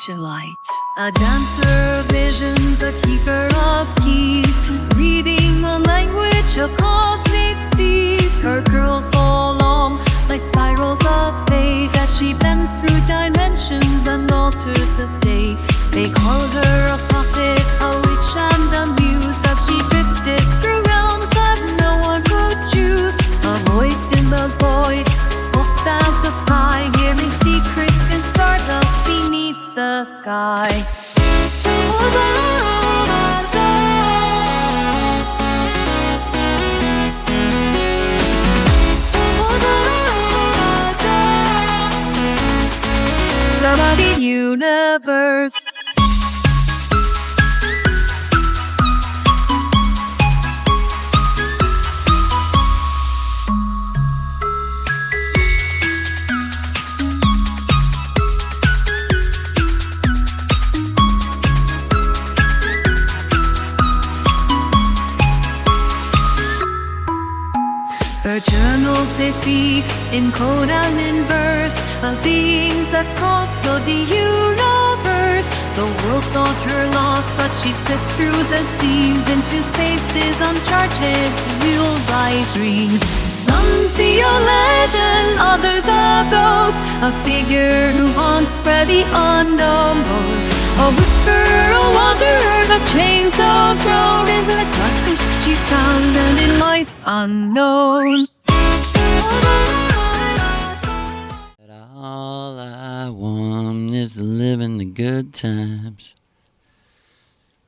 Angelight. A dancer of visions, a keeper of keys, reading a language of cosmic seeds. Her curls fall long like spirals of fate as she bends through dimensions and alters the state. They call her a prophet, a witch and a muse, that she drifted through realms that no one could choose. A voice in the void, soft as a sigh, hearing secrets in stardust beneath the sky. The universe. Her journals they speak in code and in verse of beings that cross the universe. The world thought her lost, but she slipped through the seams into spaces uncharted, real life dreams. Some see a legend, others a ghost, a figure who haunts where the unknown goes. A whisper, a wanderer, the chains don't grow. In the darkness she's found, and in light unknown. All I want is living the good times,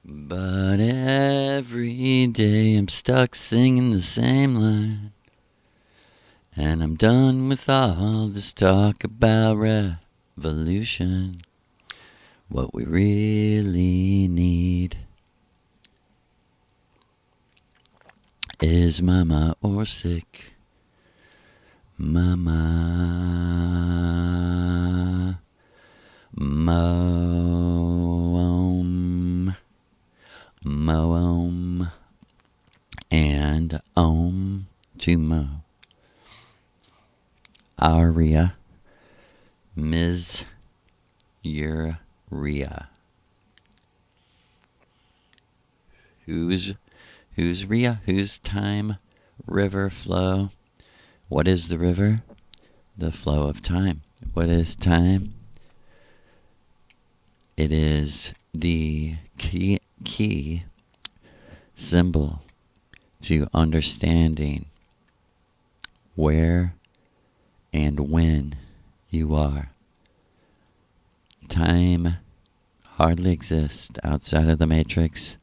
but every day I'm stuck singing the same line. And I'm done with all this talk about revolution. What we really need is Mama Orsic. Mama Moom and Om to Mo. Aria Ms. Uria. Who's Ria? Whose time? River flow. What is the river? The flow of time. What is time? It is the key symbol to understanding where and when you are. Time hardly exists outside of the matrix,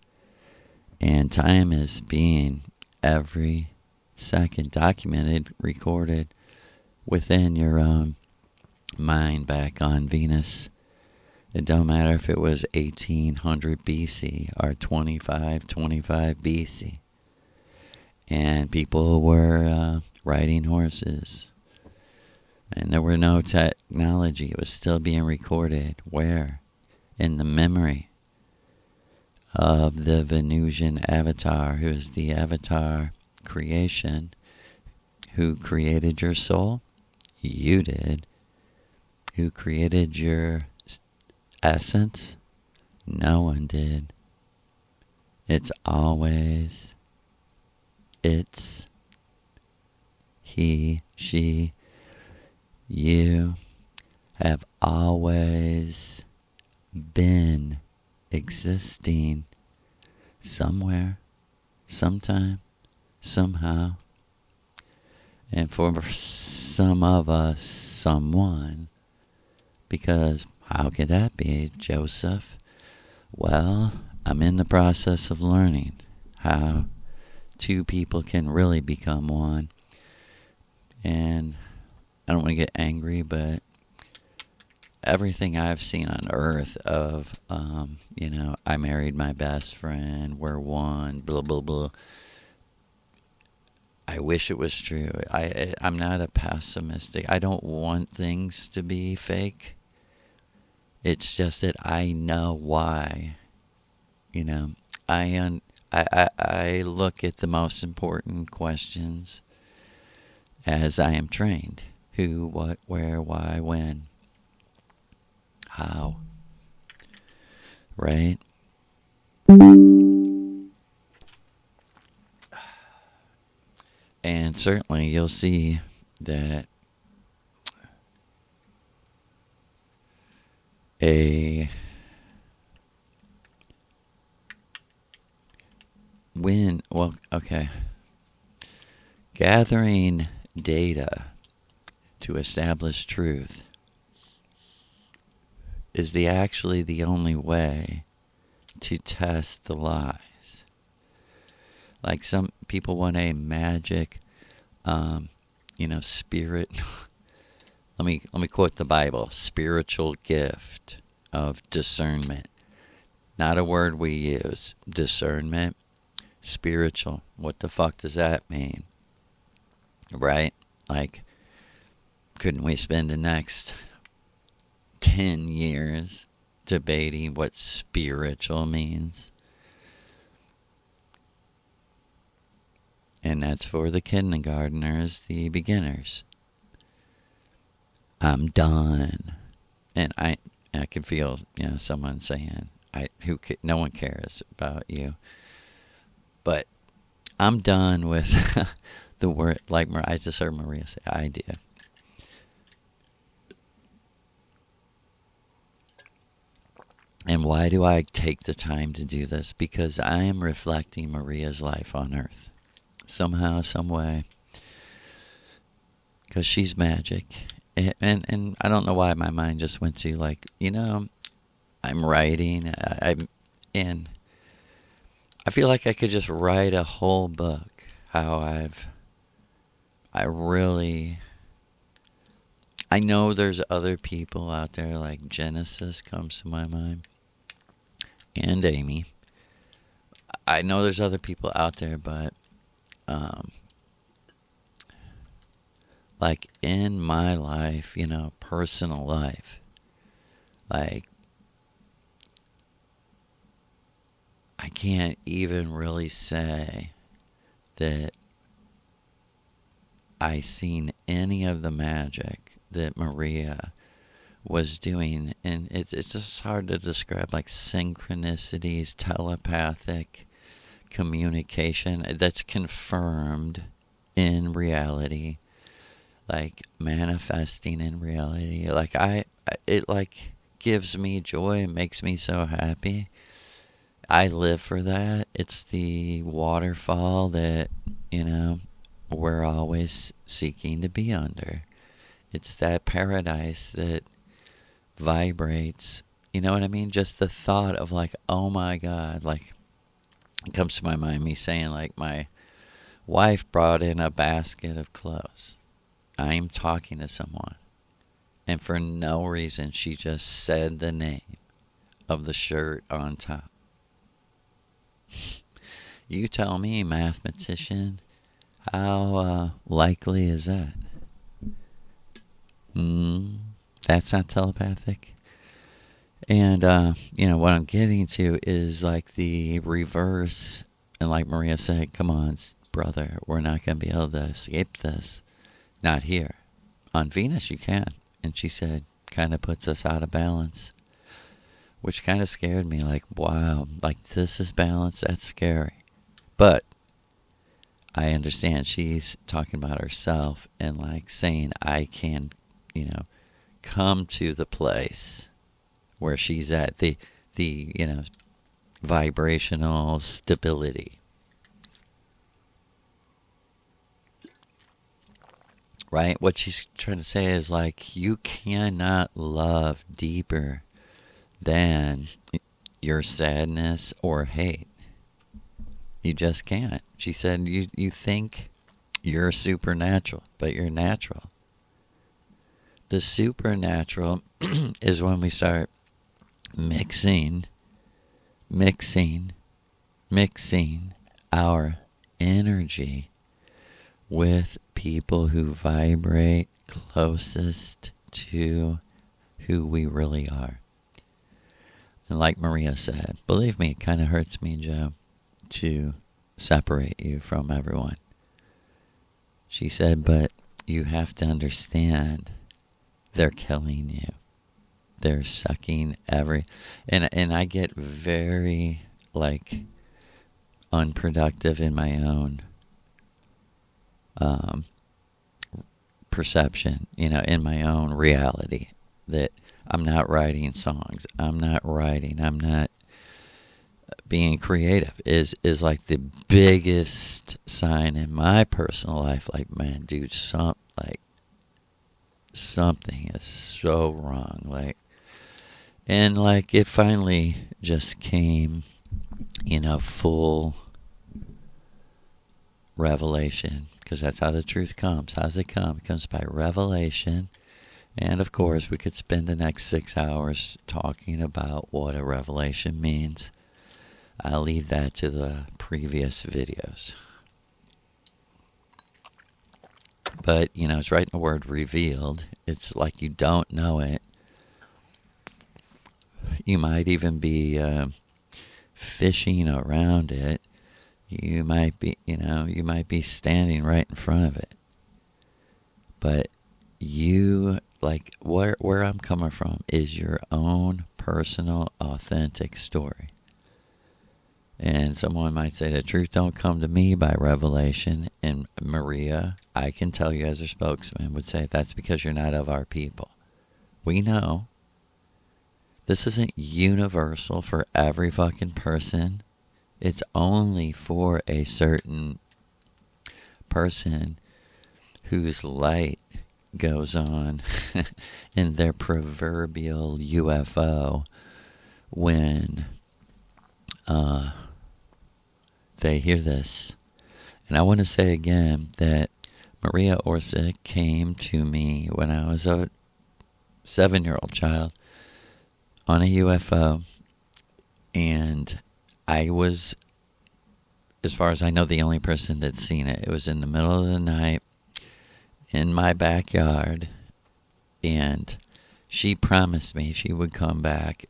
and time is being every second documented, recorded within your own mind back on Venus. It don't matter if it was 1800 BC or 2525 BC, and people were riding horses, and there were no technology. It was still being recorded. Where? In the memory of the Venusian avatar, who is the avatar creation. Who created your soul? You did. Who created your essence? No one did. It's always, it's, he, she, you have always been existing somewhere, sometime, somehow. And for some of us, someone, because how could that be, Joseph? Well, I'm in the process of learning how two people can really become one. And I don't want to get angry, but everything I've seen on earth of, I married my best friend, we're one, blah, blah, blah. I wish it was true. I'm not a pessimistic. I don't want things to be fake. It's just that I know why. I look at the most important questions as I am trained. Who, what, where, why, when, how. right? And certainly you'll see that gathering data to establish truth is actually the only way to test the lies. Like some people want a magic, spirit. let me quote the Bible: spiritual gift of discernment. Not a word we use. Discernment, spiritual. What the fuck does that mean? Right? Like, couldn't we spend the next 10 years debating what spiritual means? And that's for the kindergartners, the beginners. I'm done. And I can feel, someone saying, no one cares about you. But I'm done with the word, like I just heard Maria say, idea. And why do I take the time to do this? Because I am reflecting Maria's life on Earth. Somehow, some way. Because she's magic. And I don't know why my mind just went to I'm writing. And I feel like I could just write a whole book. How I know there's other people out there, like Genesis comes to my mind. And Amy. I know there's other people out there, but like in my life, personal life, like I can't even really say that I seen any of the magic that Maria was doing, and it's just hard to describe, like synchronicities, telepathic communication that's confirmed in reality, like manifesting in reality. Like it like gives me joy and makes me so happy. I live for that. It's the waterfall that, we're always seeking to be under. It's that paradise that vibrates. You know what I mean? Just the thought of like, oh my God, like it comes to my mind, me saying like my wife brought in a basket of clothes. I'm talking to someone. And for no reason, she just said the name of the shirt on top. You tell me, mathematician, how likely is that? That's not telepathic. And, what I'm getting to is like the reverse. And like Maria said, come on, brother, we're not going to be able to escape this. Not here. On Venus, you can. And she said, kind of puts us out of balance. Which kind of scared me. Like, wow, like this is balance. That's scary. But I understand she's talking about herself and like saying I can, come to the place where she's at, the vibrational stability. Right? What she's trying to say is like you cannot love deeper than your sadness or hate. You just can't. She said you think you're supernatural, but you're natural. The supernatural is when we start mixing our energy with people who vibrate closest to who we really are. And like Maria said, believe me, it kind of hurts me, Joe, to separate you from everyone. She said, but you have to understand they're killing you. they're sucking and I get very like unproductive in my own perception, in my own reality, that I'm not writing songs, I'm not being creative is like the biggest sign in my personal life. Like, man, dude, something is so wrong. And it finally just came, full revelation, because that's how the truth comes. How does it come? It comes by revelation. And of course, we could spend the next 6 hours talking about what a revelation means. I'll leave that to the previous videos. But, it's right in the word revealed. It's like you don't know it. You might even be fishing around it. You might be standing right in front of it. But you, where I'm coming from is your own personal, authentic story. And someone might say, the truth don't come to me by revelation. And Maria, I can tell you as her spokesman, would say that's because you're not of our people. We know. This isn't universal for every fucking person. It's only for a certain person whose light goes on in their proverbial UFO when they hear this. And I want to say again that Maria Orsic came to me when I was a 7-year-old child on a UFO, and I was, as far as I know, the only person that's seen it. It was in the middle of the night in my backyard, and she promised me she would come back.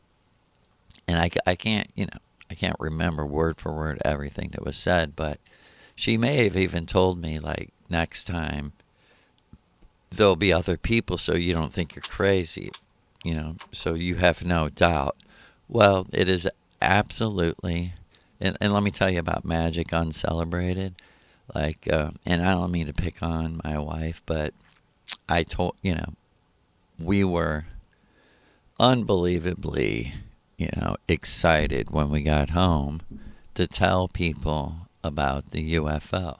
And I can't remember word for word everything that was said, but she may have even told me, next time there'll be other people so you don't think you're crazy, so you have no doubt. Well, it is absolutely, and let me tell you about magic uncelebrated. And I don't mean to pick on my wife, but we were unbelievably, excited when we got home to tell people about the UFO.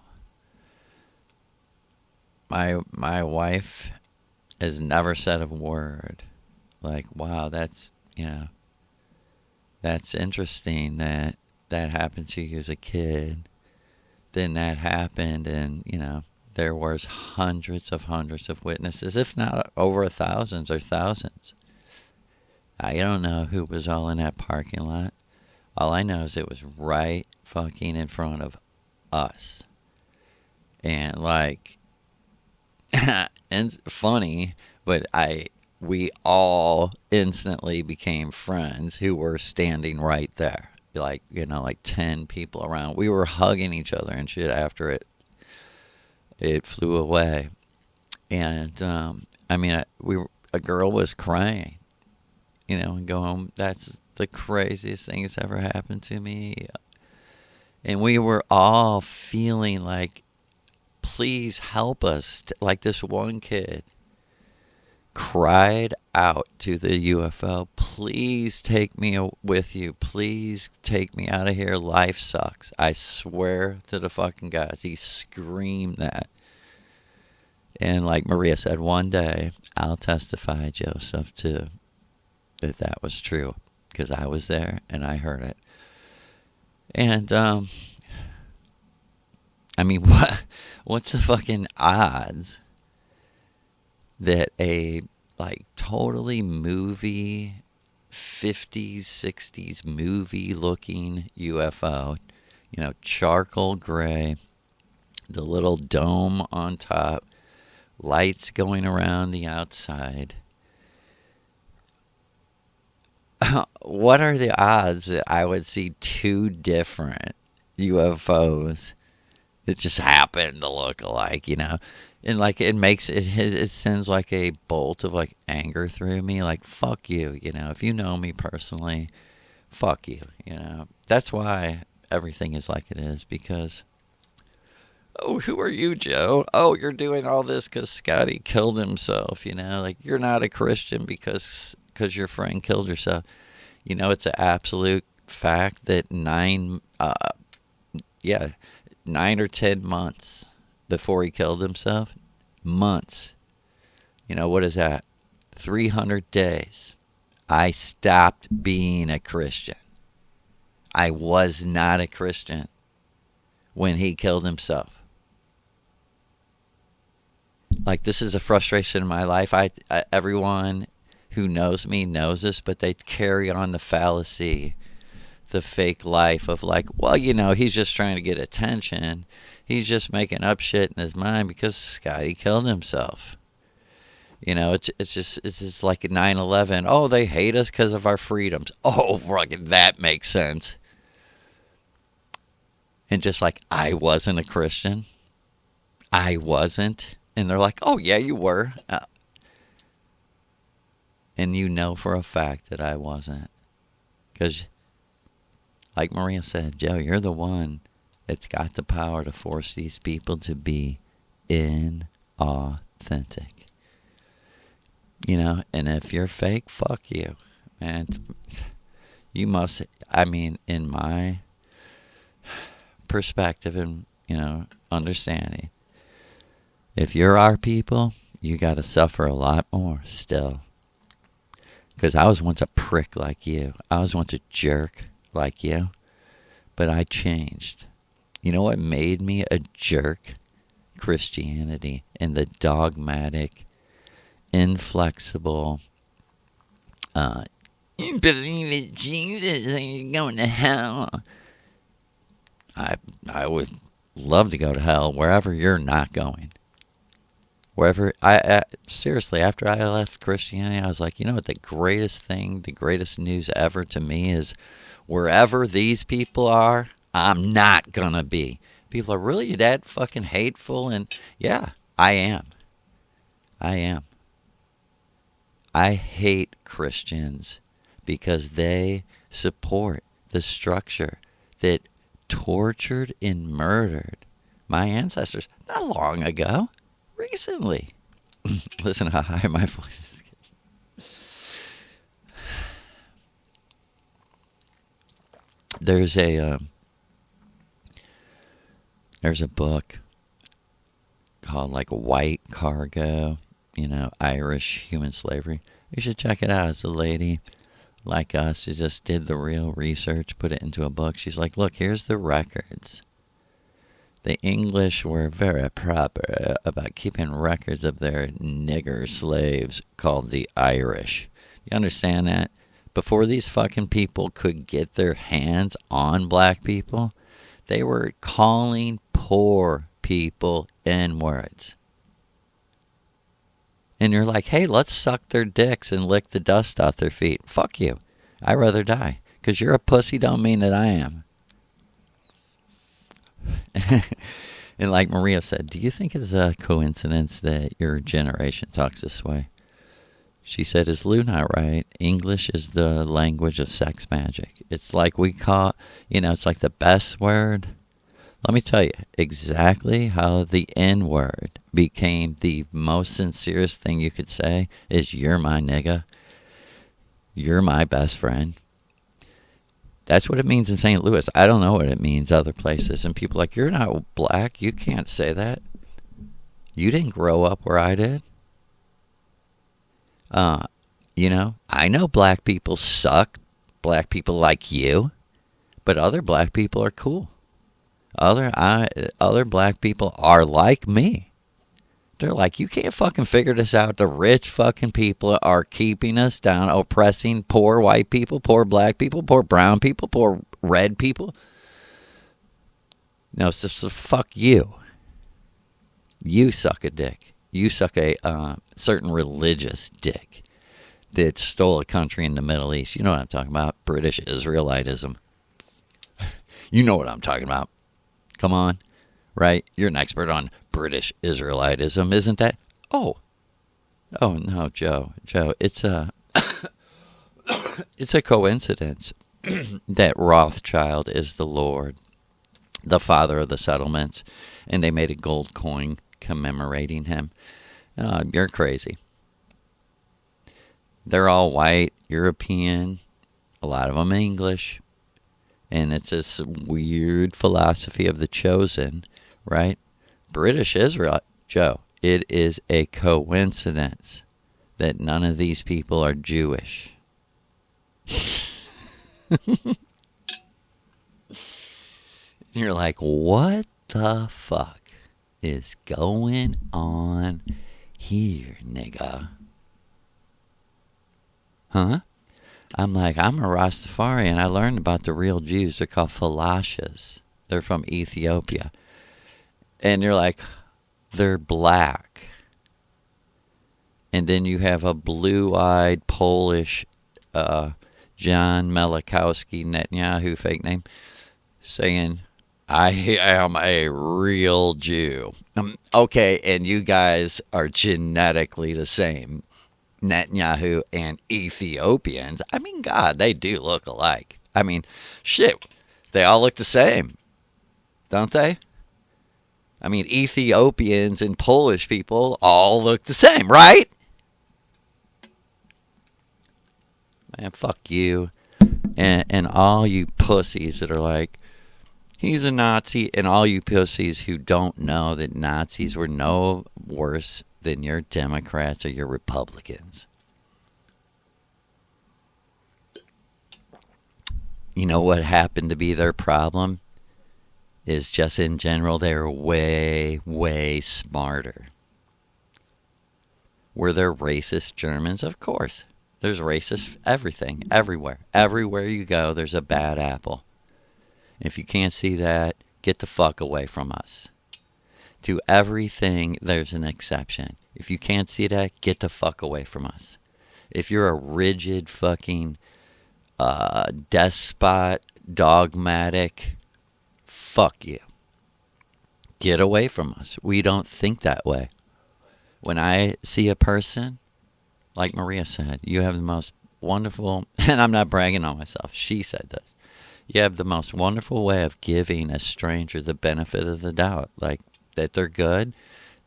My wife has never said a word. Wow, that's interesting that happened to you as a kid. Then that happened, and there was hundreds of witnesses, if not over thousands or thousands. I don't know who was all in that parking lot. All I know is it was right fucking in front of us. And and funny, but we all instantly became friends who were standing right there. 10 people around. We were hugging each other and shit after it flew away. And a girl was crying, and going, that's the craziest thing that's ever happened to me. And we were all feeling please help us. This one kid cried out to the UFO, please take me with you. Please take me out of here. Life sucks. I swear to the fucking gods. He screamed that. And like Maria said, one day I'll testify, Joseph, to that was true, because I was there and I heard it. And what's the fucking odds that a totally movie 50s 60s movie looking UFO, charcoal gray, the little dome on top, lights going around the outside. What are the odds that I would see two different UFOs that just happen to look alike, And like it sends like a bolt of like anger through me, like fuck you, if you know me personally, fuck you, That's why everything is like it is, because oh, who are you, Joe? Oh, you're doing all this because Scotty killed himself, like you're not a Christian because your friend killed herself. It's an absolute fact that 9 or 10 months before he killed himself, months, what is that? 300 days. I stopped being a Christian. I was not a Christian when he killed himself. Like, this is a frustration in my life. Everyone who knows me knows this, but they carry on the fallacy, the fake life of like, well, he's just trying to get attention. He's just making up shit in his mind because Scotty killed himself. It's just like 9/11. Oh, they hate us because of our freedoms. Oh, fucking that makes sense. And just like, I wasn't a Christian. I wasn't. And they're like, oh, yeah, you were. And for a fact that I wasn't. Because, like Maria said, Joe, you're the one that's got the power to force these people to be inauthentic. And if you're fake, fuck you, man. You must, in my perspective and, understanding, if you're our people, you got to suffer a lot more still. Because I was once a prick like you. I was once a jerk like you. But I changed. You know what made me a jerk? Christianity and the dogmatic, inflexible, you believe in Jesus and you're going to hell. I would love to go to hell wherever you're not going. Wherever, seriously, after I left Christianity, I was like, what the greatest news ever to me is wherever these people are, I'm not gonna be. People are really that fucking hateful, and yeah, I am. I hate Christians because they support the structure that tortured and murdered my ancestors not long ago. Recently. Listen how high my voice is getting. There's a book called like White Cargo, Irish human slavery. You should check it out. It's a lady like us who just did the real research, put it into a book. She's like, look, here's the records. The English were very proper about keeping records of their nigger slaves called the Irish. You understand that? Before these fucking people could get their hands on black people, they were calling poor people N-words. And you're like, hey, let's suck their dicks and lick the dust off their feet. Fuck you. I'd rather die. Because you're a pussy don't mean that I am. And like Maria said, do you think it's a coincidence that your generation talks this way? She said, is Lou not right? English is the language of sex magic. It's like we call, it's like the best word. Let me tell you exactly how the N-word became the most sincerest thing you could say is, you're my nigga. You're my best friend. That's what it means in St. Louis. I don't know what it means other places. And people are like, you're not black. You can't say that. You didn't grow up where I did. I know black people suck. Black people like you. But other black people are cool. Other black people are like me. They're like, you can't fucking figure this out. The rich fucking people are keeping us down, oppressing poor white people, poor black people, poor brown people, poor red people. No, so fuck you. You suck a dick. You suck a certain religious dick that stole a country in the Middle East. You know what I'm talking about. British Israelitism. You know what I'm talking about. Come on. Right? You're an expert on British Israelitism, isn't that? Oh no, Joe, it's a it's a coincidence that Rothschild is the Lord, the father of the settlements, and they made a gold coin commemorating him. You're crazy. They're all white, European, a lot of them English, and it's this weird philosophy of the chosen, right? British Israel, Joe, it is a coincidence that none of these people are Jewish. You're like, what the fuck is going on here, nigga? Huh? I'm like, I'm a Rastafari, and I learned about the real Jews. They're called Falashas. They're from Ethiopia. And you're like, they're black. And then you have a blue-eyed Polish John Malachowski Netanyahu, fake name, saying, I am a real Jew. Okay, and you guys are genetically the same. Netanyahu and Ethiopians. I mean, God, they do look alike. I mean, shit, they all look the same, don't they? I mean, Ethiopians and Polish people all look the same, right? Man, fuck you. And all you pussies that are like, he's a Nazi, and all you pussies who don't know that Nazis were no worse than your Democrats or your Republicans. You know what happened to be their problem? Is just in general, they're way, way smarter. Were there racist Germans? Of course. There's racist everything, everywhere. Everywhere you go, there's a bad apple. If you can't see that, get the fuck away from us. To everything, there's an exception. If you can't see that, get the fuck away from us. If you're a rigid fucking despot, dogmatic, fuck you. Get away from us. We don't think that way. When I see a person, like Maria said, you have the most wonderful, and I'm not bragging on myself, she said this. You have the most wonderful way of giving a stranger the benefit of the doubt. Like, that they're good,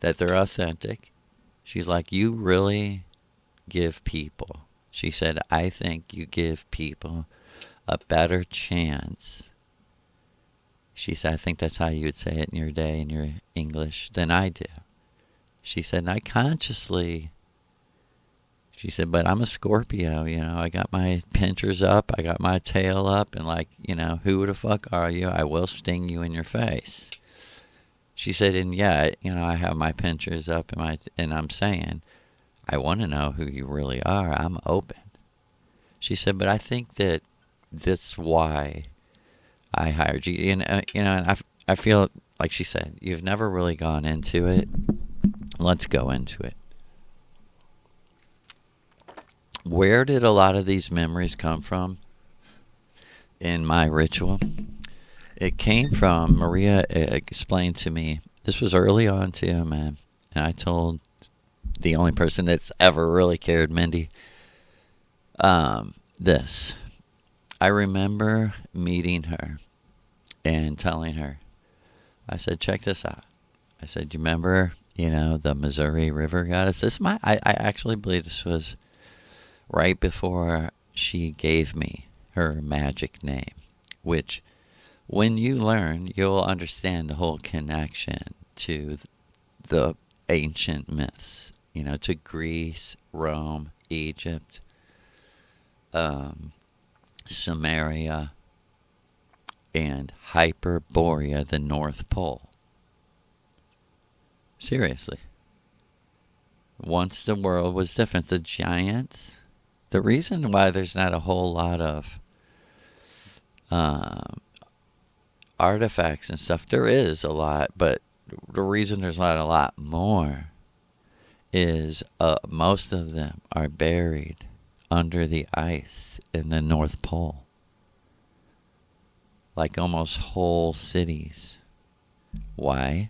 that they're authentic. She's like, you really give people. She said, I think you give people a better chance. She said, I think that's how you would say it in your day, in your English, than I do. She said, and I consciously, she said, but I'm a Scorpio, you know, I got my pinchers up, I got my tail up, and like, you know, who the fuck are you? I will sting you in your face. She said, and yeah, you know, I have my pinchers up, and I'm saying, I want to know who you really are. I'm open. She said, but I think that that's why I hired you. And, and I feel like she said, you've never really gone into it. Let's go into it. Where did a lot of these memories come from in my ritual? It came from, Maria explained to me, this was early on too, man. And I told the only person that's ever really cared, Mindy, this. I remember meeting her and telling her, I said, check this out. I said, you remember, the Missouri River goddess? I actually believe this was right before she gave me her magic name, which when you learn, you'll understand the whole connection to the ancient myths, to Greece, Rome, Egypt, Sumeria, and Hyperborea, the North Pole. Seriously. Once the world was different, the giants, the reason why there's not a whole lot of artifacts and stuff, there is a lot, but the reason there's not a lot more is most of them are buried under the ice in the North Pole. Like almost whole cities. Why?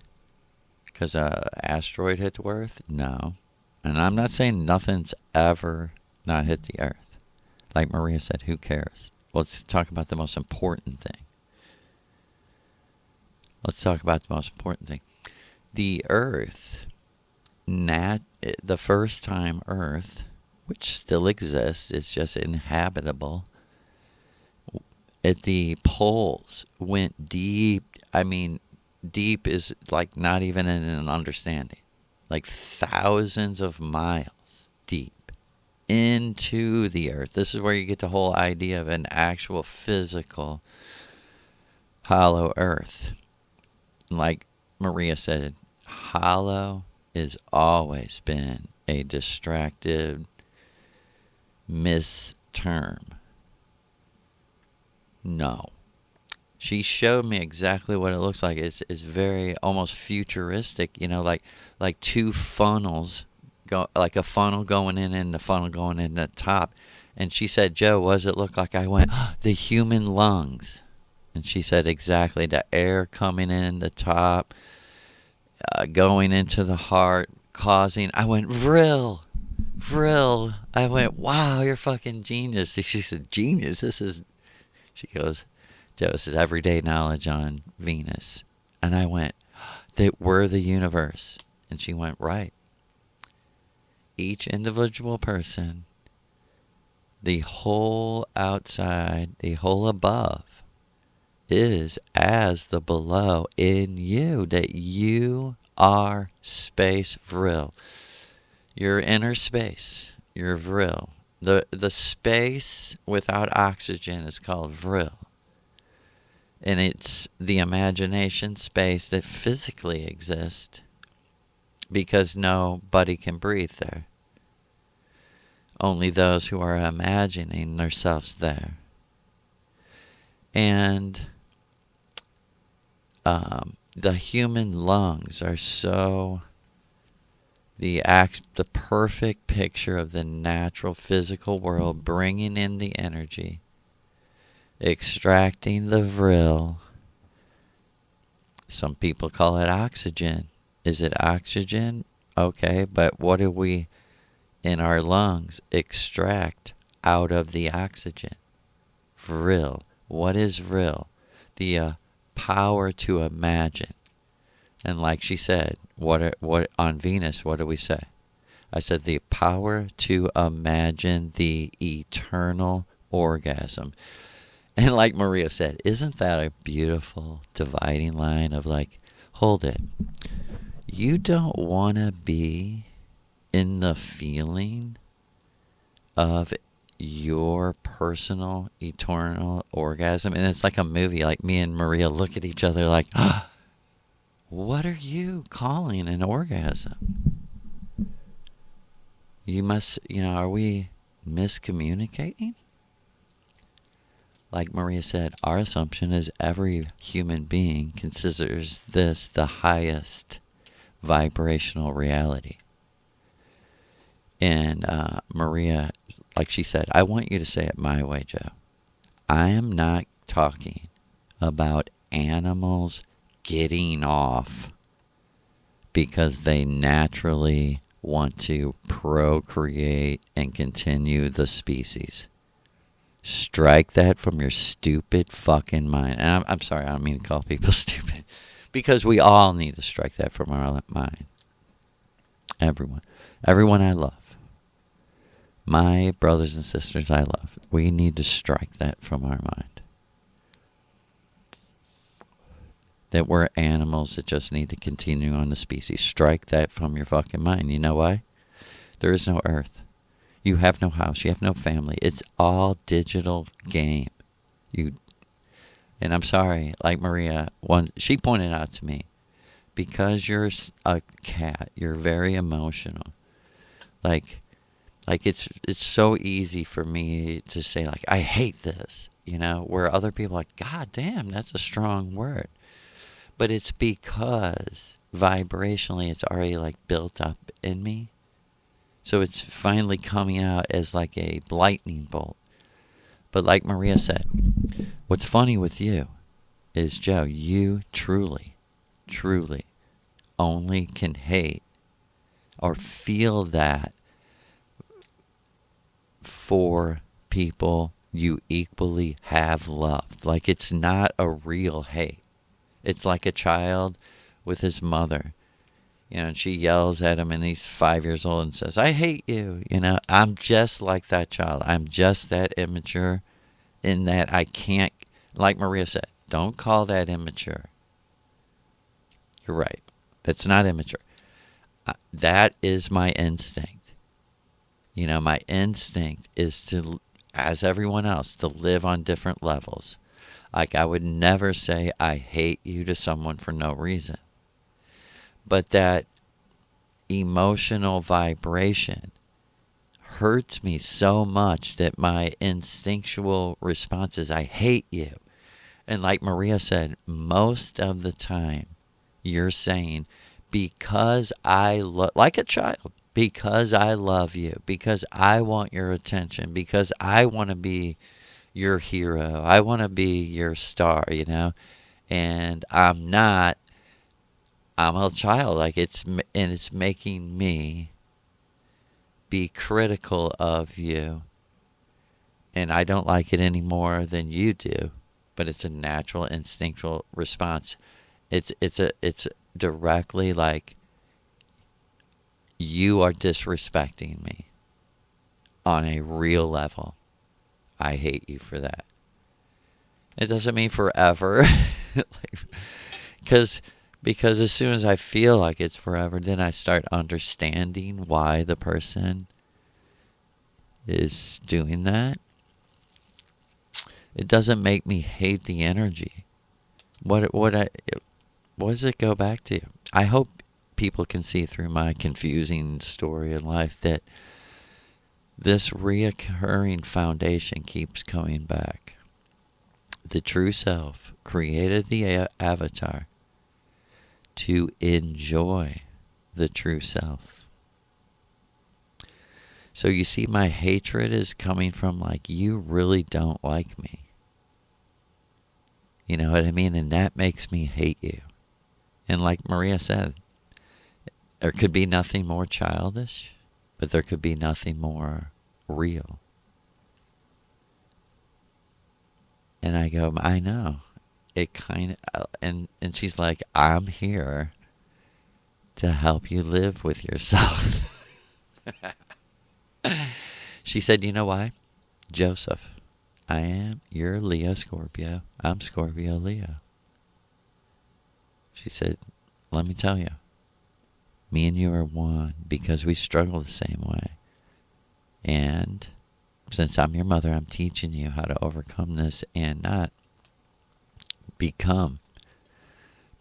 because a asteroid hit the Earth? No. And I'm not saying nothing's ever not hit the Earth. Like Maria said, who cares? Let's talk about the most important thing. Let's talk about the most important thing. The Earth, the first time Earth, which still exists, it's just inhabitable, at the poles went deep. I mean, deep is like not even in an understanding. Like thousands of miles deep into the Earth. This is where you get the whole idea of an actual physical hollow Earth. Like Maria said, hollow has always been a distracted misterm. No. She showed me exactly what it looks like. It's very almost futuristic, like two funnels, like a funnel going in and the funnel going in the top. And she said, Joe, what does it look like? I went, the human lungs. And she said, exactly, the air coming in the top, going into the heart, causing, I went, Vril. I went, wow, you're fucking genius. She said, genius? She goes, Joe, this is everyday knowledge on Venus. And I went, that we're the universe. And she went, right. Each individual person, the whole outside, the whole above, is as the below in you. That you are space Vril. Your inner space, your Vril. The space without oxygen is called Vril. And it's the imagination space that physically exists because nobody can breathe there. Only those who are imagining themselves there. And the human lungs are so the perfect picture of the natural physical world, bringing in the energy, extracting the Vril. Some people call it oxygen. Is it oxygen? Okay, but what do we in our lungs extract out of the oxygen? Vril. What is Vril? The power to imagine. And like she said, what on Venus, what do we say? I said the power to imagine the eternal orgasm. And like Maria said, isn't that a beautiful dividing line of like, hold it. You don't want to be in the feeling of your personal eternal orgasm. And it's like a movie, like me and Maria look at each other like, what are you calling an orgasm? You must, are we miscommunicating? Like Maria said, our assumption is every human being considers this the highest vibrational reality. And Maria, like she said, I want you to say it my way, Joe. I am not talking about animals getting off because they naturally want to procreate and continue the species. Strike that from your stupid fucking mind. And I'm sorry, I don't mean to call people stupid. Because we all need to strike that from our mind. Everyone. Everyone I love. My brothers and sisters I love. We need to strike that from our mind. That we're animals that just need to continue on the species. Strike that from your fucking mind. You know why? There is no earth. You have no house. You have no family. It's all digital game. And I'm sorry, like Maria, she pointed out to me, because you're a cat, you're very emotional. Like it's so easy for me to say, like, I hate this, where other people are like, God damn, that's a strong word. But it's because vibrationally it's already like built up in me. So it's finally coming out as like a lightning bolt. But like Maria said, what's funny with you is, Joe, you truly only can hate or feel that for people you equally have loved. Like, it's not a real hate. It's like a child with his mother, and she yells at him and he's 5 years old and says, I hate you. I'm just like that child. I'm just that immature in that I can't, like Maria said, don't call that immature. You're right. That's not immature. That is my instinct. My instinct is to, as everyone else, to live on different levels. Like, I would never say I hate you to someone for no reason. But that emotional vibration hurts me so much that my instinctual response is, I hate you. And like Maria said, most of the time you're saying, because I like a child, because I love you, because I want your attention, because I want to be your hero, I want to be your star, and I'm not. I'm a child, it's making me be critical of you, and I don't like it any more than you do, but it's a natural, instinctual response. It's directly like, you are disrespecting me on a real level. I hate you for that. It doesn't mean forever, because as soon as I feel like it's forever, then I start understanding why the person is doing that. It doesn't make me hate the energy. What does it go back to? I hope people can see through my confusing story in life that this reoccurring foundation keeps coming back. The true self created the avatar to enjoy the true self. So you see, my hatred is coming from, like, you really don't like me. You know what I mean? And that makes me hate you. And like Maria said, there could be nothing more childish, but there could be nothing more real. And I go, I know. It kind of, and she's like, I'm here to help you live with yourself. She said, you know why? Joseph, you're Leo Scorpio. I'm Scorpio Leo. She said, let me tell you, me and you are one because we struggle the same way. And since I'm your mother, I'm teaching you how to overcome this and not become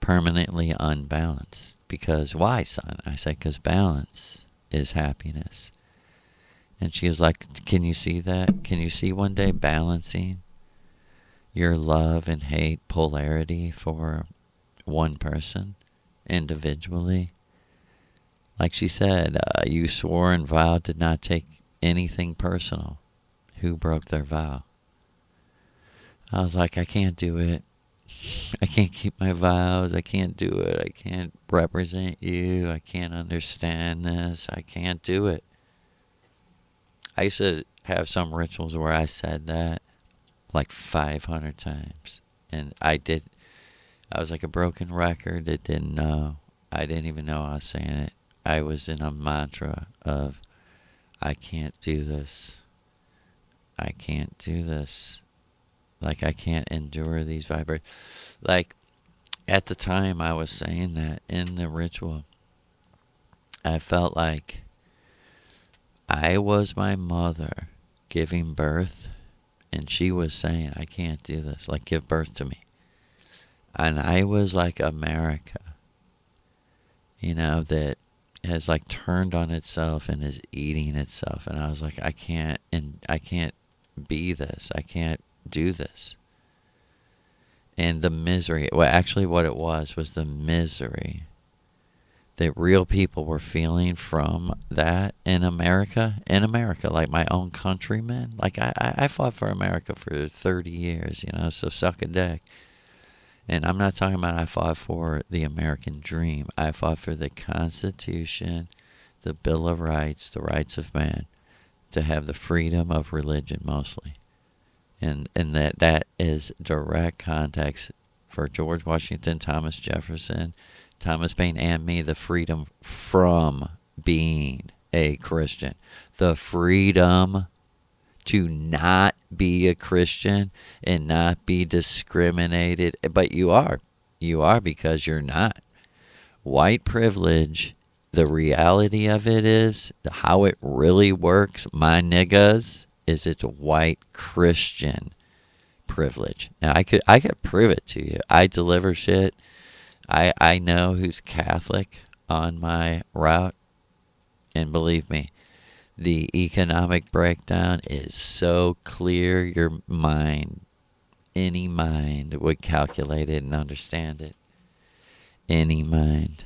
permanently unbalanced. Because why, son? I said, because balance is happiness. And she was like, can you see that? Can you see one day balancing your love and hate polarity for one person individually? Like she said, you swore and vowed to not take anything personal. Who broke their vow? I was like, I can't do it. I can't keep my vows. I can't do it. I can't represent you. I can't understand this. I can't do it. I used to have some rituals where I said that like 500 times. And I was like a broken record that didn't know. I didn't even know I was saying it. I was in a mantra of, I can't do this. I can't do this. Like, I can't endure these vibrations. Like, at the time I was saying that in the ritual, I felt like I was my mother giving birth, and she was saying, I can't do this. Like, give birth to me. And I was like America, that has like turned on itself and is eating itself. And I was like, I can't be this. I can't do this. And the misery, well, actually what it was the misery that real people were feeling from that in America, like my own countrymen. Like I fought for America for 30 years, so suck a dick. And I'm not talking about I fought for the American dream. I fought for the Constitution, the Bill of Rights, the rights of man, to have the freedom of religion mostly. And that is direct context for George Washington, Thomas Jefferson, Thomas Paine, and me, the freedom from being a Christian. The freedom to not be a Christian and not be discriminated. But you are. You are because you're not. White privilege, the reality of it is, how it really works, my niggas, is it's white Christian privilege. Now, I could prove it to you. I deliver shit. I know who's Catholic on my route. And believe me, the economic breakdown is so clear, your mind, any mind would calculate it and understand it. Any mind.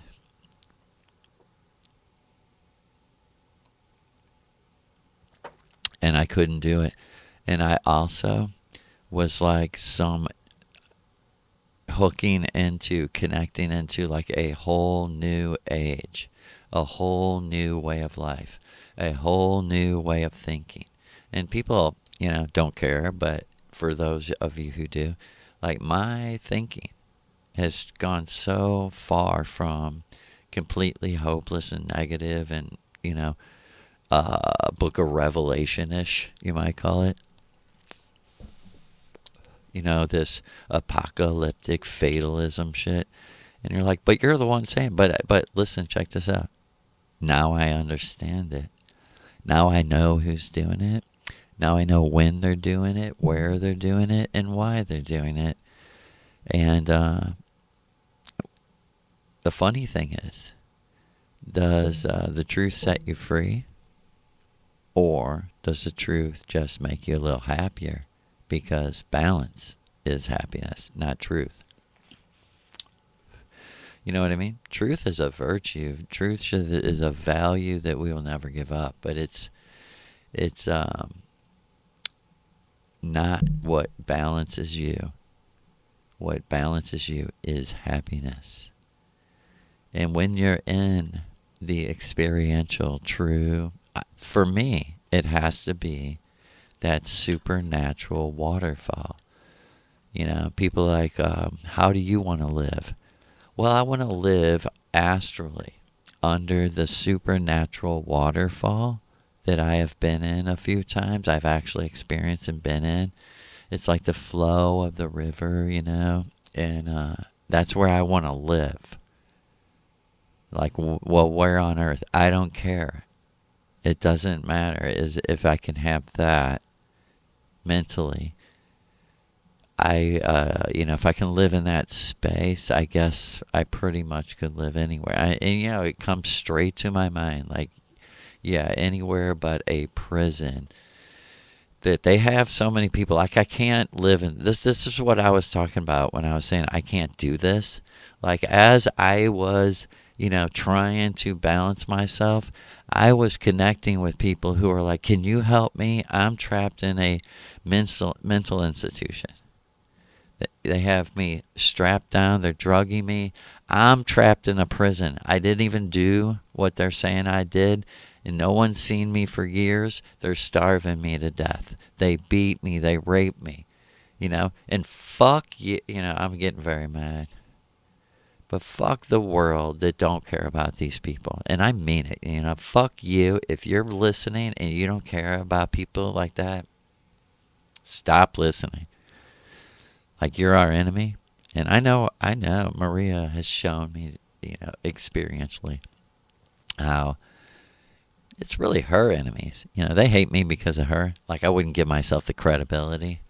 And I couldn't do it. And I also was like some hooking into, connecting into like a whole new age, a whole new way of life, a whole new way of thinking. And people, don't care, but for those of you who do, like my thinking has gone so far from completely hopeless and negative and, Book of Revelation-ish, you might call it. This apocalyptic fatalism shit. And you're like, but you're the one saying, but listen, check this out. Now I understand it. Now I know who's doing it. Now I know when they're doing it, where they're doing it, and why they're doing it. And the funny thing is, does the truth set you free? Or does the truth just make you a little happier? Because balance is happiness, not truth. You know what I mean? Truth is a virtue. Truth is a value that we will never give up. But it's not what balances you. What balances you is happiness. And when you're in the experiential true, for me, it has to be that supernatural waterfall. People like, how do you want to live? Well, I want to live astrally under the supernatural waterfall that I have been in a few times. I've actually experienced and been in. It's like the flow of the river, and that's where I want to live. Like, well, where on earth? I don't care. It doesn't matter. If I can have that mentally, if I can live in that space, I guess I pretty much could live anywhere. It comes straight to my mind, like, yeah, anywhere but a prison. That they have so many people, like I can't live in this. This is what I was talking about when I was saying I can't do this. Like as I was, trying to balance myself, I was connecting with people who are like, can you help me? I'm trapped in a mental institution. They have me strapped down. They're drugging me. I'm trapped in a prison. I didn't even do what they're saying I did. And no one's seen me for years. They're starving me to death. They beat me. They rape me. And fuck you. I'm getting very mad. But fuck the world that don't care about these people. And I mean it. Fuck you. If you're listening and you don't care about people like that, stop listening. Like you're our enemy. And I know Maria has shown me, experientially how it's really her enemies. They hate me because of her. Like I wouldn't give myself the credibility.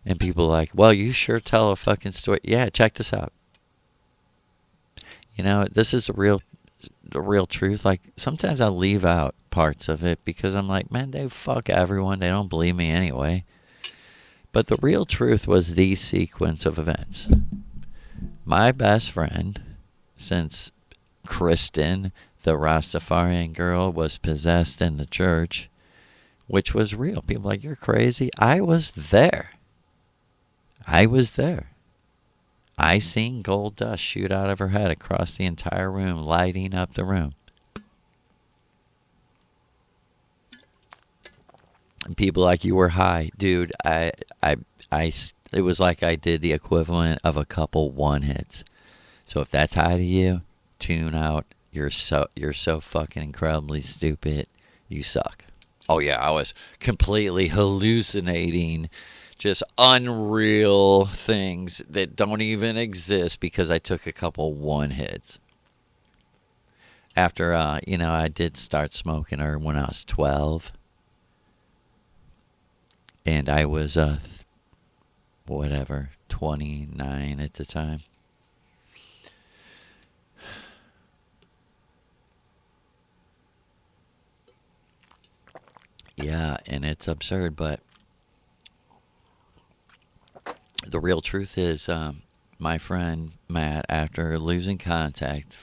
And people are like, well, you sure tell a fucking story. Yeah, check this out. This is the real truth. Like sometimes I leave out parts of it because I'm like, man, they fuck everyone. They don't believe me anyway. But the real truth was the sequence of events. My best friend, since Kristen, the Rastafarian girl, was possessed in the church, which was real. People are like, you're crazy. I was there. I seen gold dust shoot out of her head across the entire room, lighting up the room. And people like, you were high. Dude, it was like I did the equivalent of a couple one hits. So if that's high to you, tune out. You're so fucking incredibly stupid. You suck. Oh yeah, I was completely hallucinating just unreal things that don't even exist because I took a couple one hits. After I did start smoking her when I was 12. And I was 29 at the time. Yeah, and it's absurd, but the real truth is, my friend Matt, after losing contact,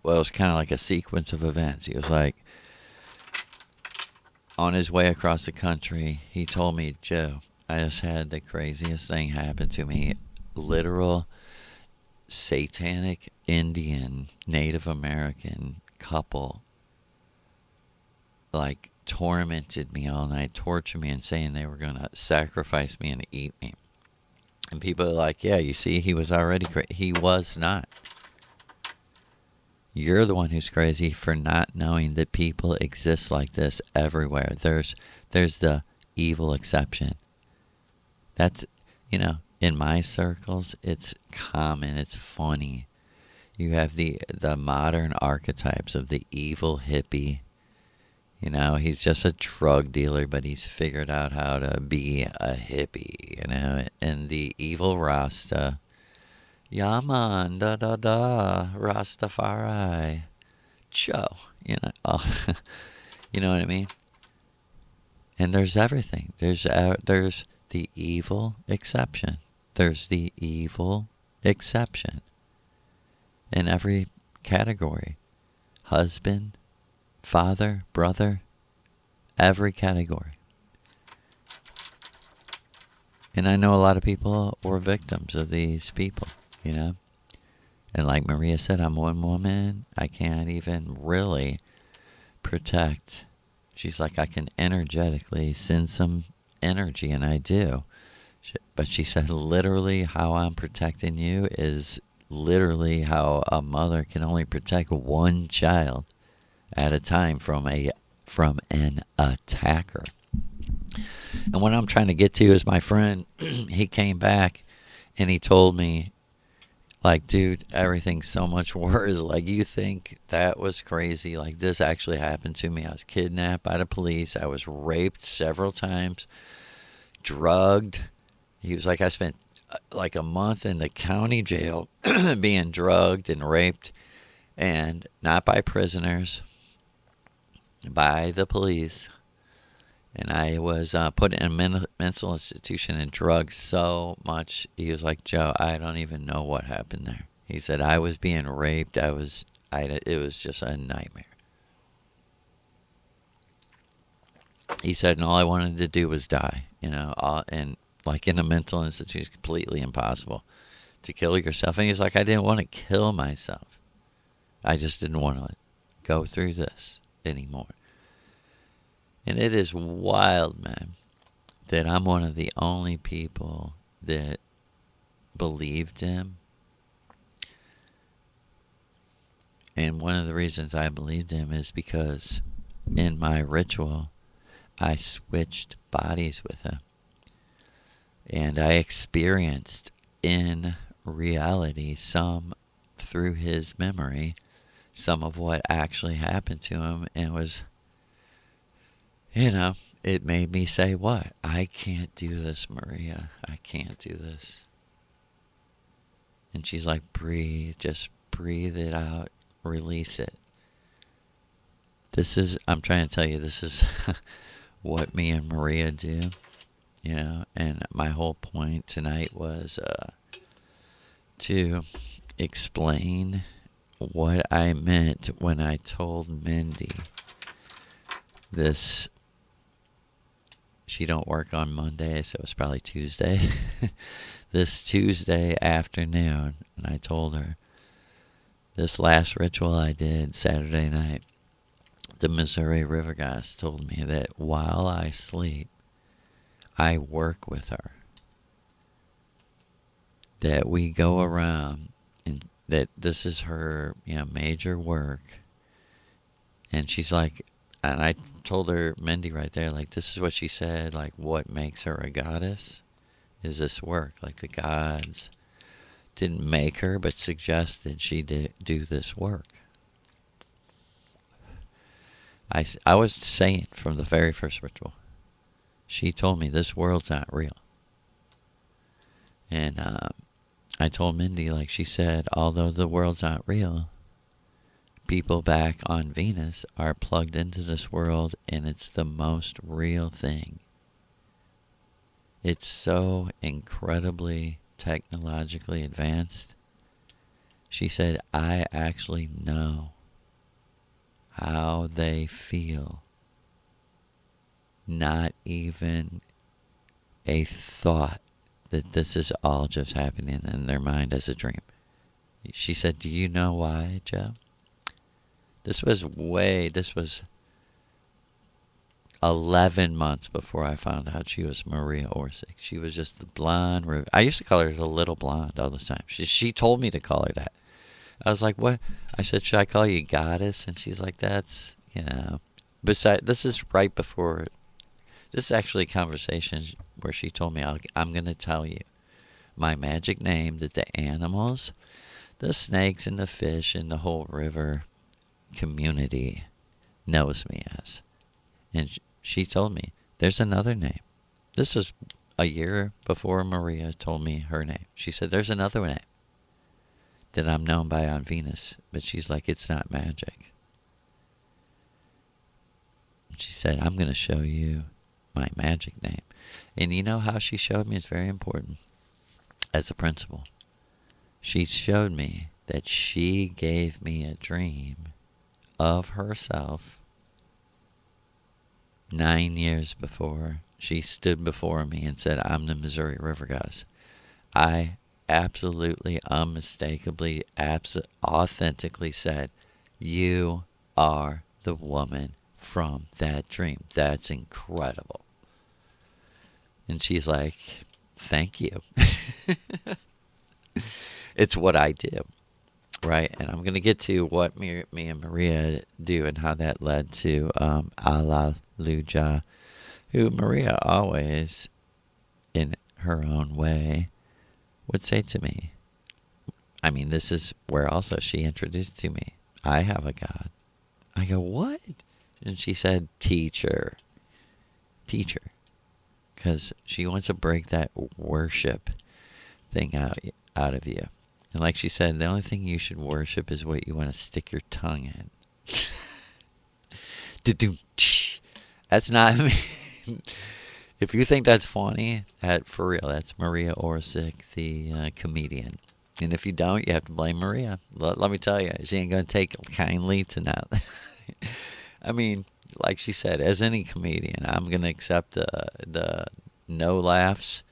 well, it was kind of like a sequence of events. He was like, on his way across the country, he told me, Joe, I just had the craziest thing happen to me. Literal satanic Indian Native American couple like tormented me all night, tortured me, and saying they were going to sacrifice me and eat me. And people are like, yeah, you see, he was already crazy. He was not. You're the one who's crazy for not knowing that people exist like this everywhere. There's the evil exception. That's, in my circles, it's common, it's funny. You have the modern archetypes of the evil hippie. He's just a drug dealer, but he's figured out how to be a hippie, and the evil Rasta. Yaman, Rastafari. Joe, you know what I mean? And there's everything. There's the evil exception. There's the evil exception in every category. Husband, father, brother, every category. And I know a lot of people were victims of these people, And like Maria said, I'm one woman. I can't even really protect. She's like, I can energetically send some energy, and I do. But she said, literally, how I'm protecting you is literally how a mother can only protect one child at a time from an attacker. And what I'm trying to get to is my friend, he came back and he told me, like, dude, everything's so much worse. Like, you think that was crazy. Like, this actually happened to me. I was kidnapped by the police. I was raped several times, drugged. He was like, I spent like a month in the county jail being drugged and raped, and not by prisoners, by the police. And I was put in a mental institution and drugged so much. He was like, Joe, I don't even know what happened there. He said, I was being raped. It was just a nightmare. He said, and all I wanted to do was die, and like in a mental institution, completely impossible to kill yourself. And he's like, I didn't want to kill myself. I just didn't want to go through this anymore. And it is wild, man, that I'm one of the only people that believed him. And one of the reasons I believed him is because in my ritual, I switched bodies with him. And I experienced in reality, some through his memory, some of what actually happened to him, and was, it made me say, what? I can't do this, Maria. I can't do this. And she's like, breathe. Just breathe it out. Release it. I'm trying to tell you, this is what me and Maria do. And my whole point tonight was to explain what I meant when I told Mindy this she don't work on Monday, so it was probably Tuesday. This Tuesday afternoon, and I told her, this last ritual I did Saturday night, the Missouri River Goddess told me that while I sleep, I work with her. That we go around, and that this is her, major work. And she's like, and I told her, Mindy, right there, like, this is what she said, like, what makes her a goddess is this work. Like, the gods didn't make her, but suggested she do this work. I was saying from the very first ritual, she told me this world's not real. And I told Mindy, like she said, although the world's not real, people back on Venus are plugged into this world, and it's the most real thing. It's so incredibly technologically advanced. She said, I actually know how they feel. Not even a thought that this is all just happening in their mind as a dream. She said, do you know why, Joe? This was 11 months before I found out she was Maria Orsic. She was just the blonde. I used to call her the little blonde all the time. She told me to call her that. I was like, what? I said, should I call you goddess? And she's like, that's, Besides, this is right before. This is actually a conversation where she told me, I'm going to tell you my magic name that the animals, the snakes and the fish and the whole river community knows me as. And she told me, there's another name. This was a year before Maria told me her name. She said, there's another name that I'm known by on Venus. But she's like, it's not magic. She said, I'm going to show you my magic name. And you know how she showed me? It's very important. As a principle, she showed me that she gave me a dream of herself 9 years before she stood before me and said, I'm the Missouri River Goddess. I absolutely, unmistakably, authentically said, you are the woman from that dream. That's incredible. And she's like, thank you. It's what I do, right? And I'm going to get to what me and Maria do and how that led to Alleluia, who Maria always, in her own way, would say to me. I mean, this is where also she introduced to me, I have a God. I go, what? And she said, teacher. Because she wants to break that worship thing out of you. And like she said, the only thing you should worship is what you want to stick your tongue in. That's not me. If you think that's funny, for real, that's Maria Orsic, the comedian. And if you don't, you have to blame Maria. Let me tell you, she ain't going to take kindly to that. I mean, like she said, as any comedian, I'm going to accept the no laughs,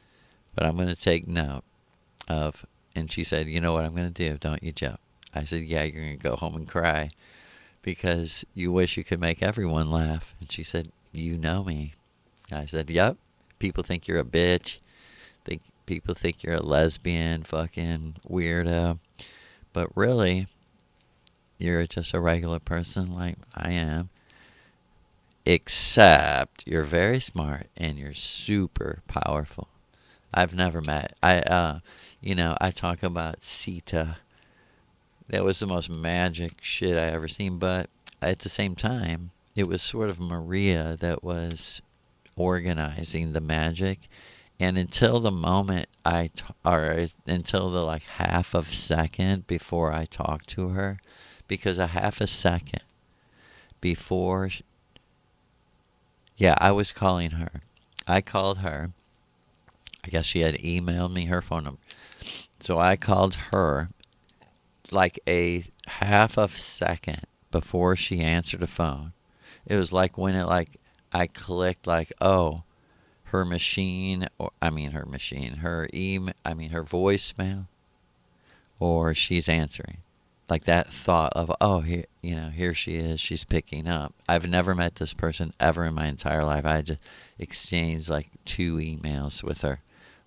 but I'm going to take note of. And she said, you know what I'm going to do, don't you, Joe? I said, yeah, you're going to go home and cry because you wish you could make everyone laugh. And she said, you know me. I said, yep. People think you're a bitch. People think you're a lesbian, fucking weirdo. But really, you're just a regular person like I am. Except you're very smart and you're super powerful. I've never met. I talk about Sita. That was the most magic shit I ever seen. But at the same time, it was sort of Maria that was organizing the magic. And until the moment until the like half of second before I talked to her, because a half a second before, I was calling her. I called her. I guess she had emailed me her phone number. So I called her like a half of second before she answered the phone. It was like when I clicked like, oh, her machine, or her machine, her email, her voicemail, or she's answering. Like that thought of, oh, here she is, she's picking up. I've never met this person ever in my entire life. I just exchanged like 2 emails with her.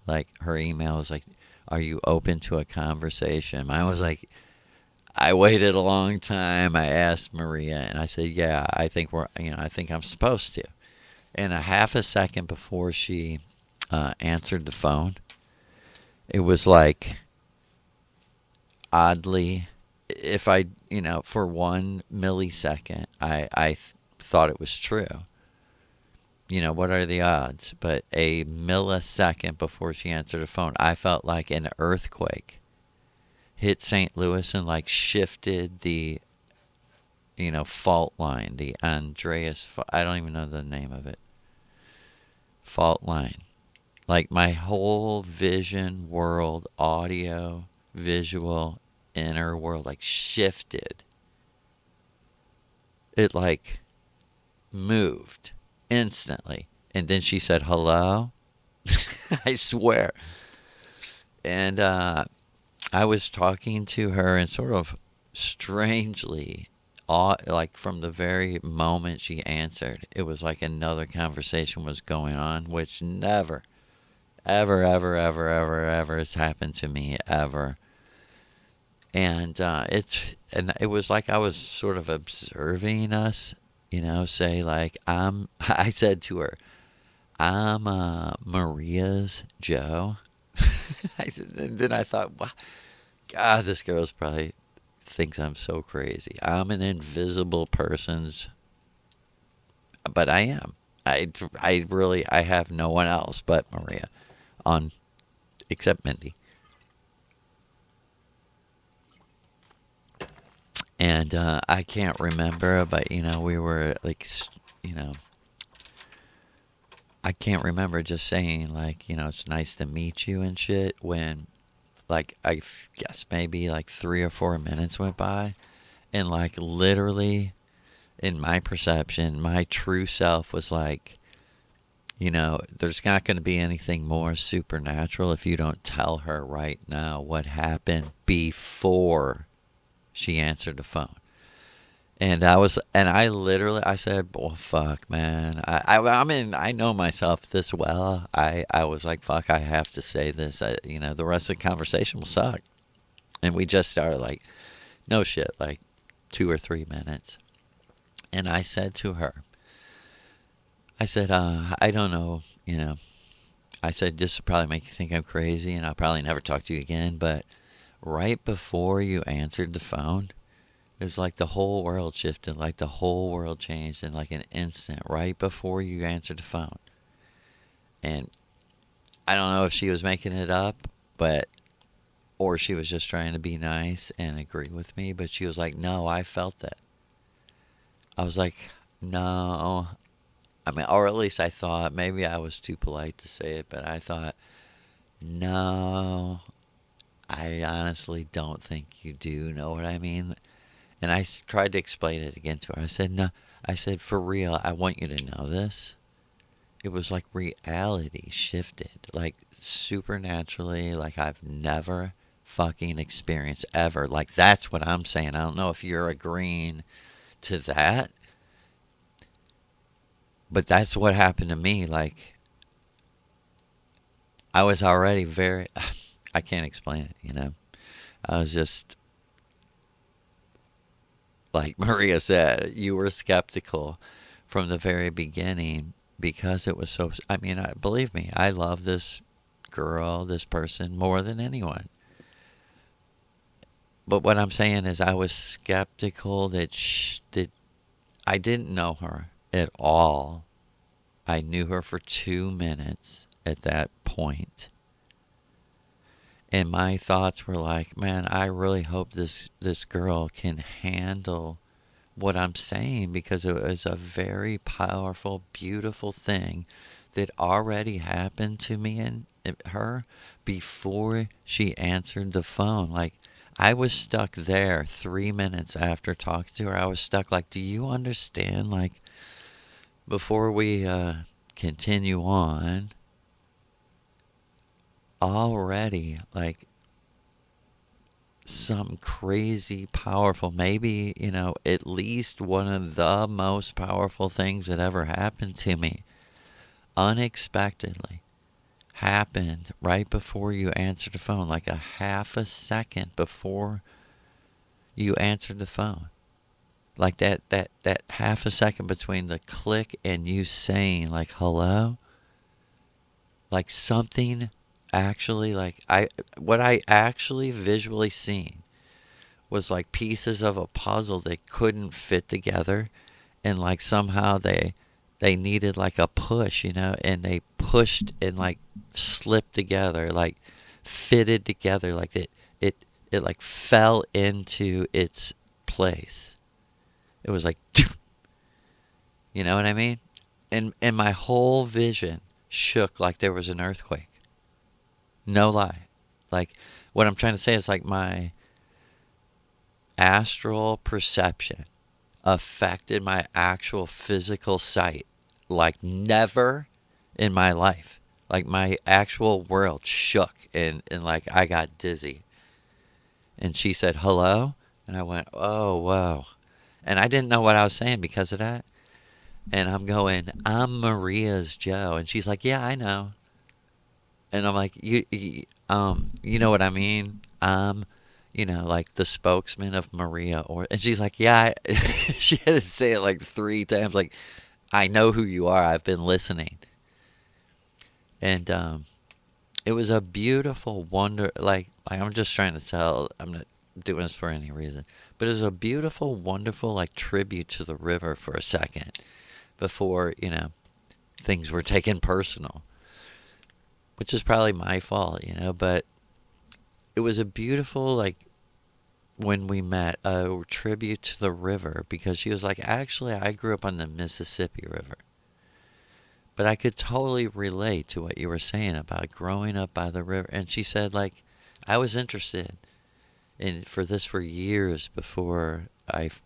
Like her email was like, are you open to a conversation? Mine was like, I waited a long time. I asked Maria, and I said, yeah, I think I'm supposed to. And a half a second before she answered the phone, it was like, oddly, if I, for 1 millisecond, I thought it was true. What are the odds? But a millisecond before she answered the phone, I felt like an earthquake hit St. Louis and like shifted the, fault line, the Andreas, I don't even know the name of it, fault line. Like my whole vision world, audio, visual, inner world, like shifted. It like moved instantly. And then she said, hello? I swear. And I was talking to her, and sort of strangely, like from the very moment she answered, it was like another conversation was going on, which never, ever, ever, ever, ever, ever has happened to me, ever. And it was like I was sort of observing us, say like, I said to her, I'm Maria's Joe. And then I thought, wow, God, this girl's probably thinks I'm so crazy. I'm an invisible person's, but I am. I really, I have no one else but Maria except Mindy. And I can't remember, but, we were like, I can't remember just saying like, it's nice to meet you and shit when, like, I guess maybe like 3 or 4 minutes went by, and like literally in my perception, my true self was like, there's not going to be anything more supernatural if you don't tell her right now what happened before she answered the phone. And I said, well, fuck, man. I know myself this well. I was like, fuck, I have to say this. The rest of the conversation will suck. And we just started like, no shit, like 2 or 3 minutes. And I said to her, I said, I don't know, I said, this will probably make you think I'm crazy and I'll probably never talk to you again. But right before you answered the phone, it was like the whole world shifted, like the whole world changed in like an instant, right before you answered the phone. And I don't know if she was making it up, or she was just trying to be nice and agree with me, but she was like, no, I felt it. I was like, no. Or at least I thought, maybe I was too polite to say it, but I thought, no, I honestly don't think you do know what I mean. And I tried to explain it again to her. I said, no, I said, for real, I want you to know this. It was like reality shifted, like supernaturally, like I've never fucking experienced ever. Like that's what I'm saying. I don't know if you're agreeing to that, but that's what happened to me. Like I was already I can't explain it, I was just, like Maria said, you were skeptical from the very beginning because it was so, believe me, I love this girl, this person more than anyone. But what I'm saying is I was skeptical that I didn't know her at all. I knew her for 2 minutes at that point. And my thoughts were like, man, I really hope this girl can handle what I'm saying, because it was a very powerful, beautiful thing that already happened to me and her before she answered the phone. Like, I was stuck there 3 minutes after talking to her. I was stuck like, do you understand? Like, before we continue on, already, like, some crazy powerful, maybe, at least one of the most powerful things that ever happened to me, unexpectedly, happened right before you answered the phone, like a half a second before you answered the phone. Like that half a second between the click and you saying, like, hello. Like something actually, like, what I actually visually seen was like pieces of a puzzle that couldn't fit together, and like somehow they needed like a push, and they pushed and like slipped together, like fitted together, like it like fell into its place. It was like, you know what I mean? And my whole vision shook like there was an earthquake. No lie. Like, what I'm trying to say is, like, my astral perception affected my actual physical sight like never in my life. Like, my actual world shook, and like I got dizzy. And she said, hello? And I went, oh, wow. And I didn't know what I was saying because of that. And I'm going, I'm Maria's Joe. And she's like, yeah, I know. And I'm like, you know what I mean? I'm, like the spokesman of Maria. And she's like, yeah. She had to say it like 3 times. Like, I know who you are. I've been listening. And it was a beautiful wonder. Like, I'm just trying to tell. I'm not doing this for any reason. But it was a beautiful, wonderful, like, tribute to the river for a second. Before, things were taken personal. Which is probably my fault, but it was a beautiful, like, when we met, a tribute to the river, because she was like, actually, I grew up on the Mississippi River. But I could totally relate to what you were saying about growing up by the river. And she said, like, I was interested for this for years before and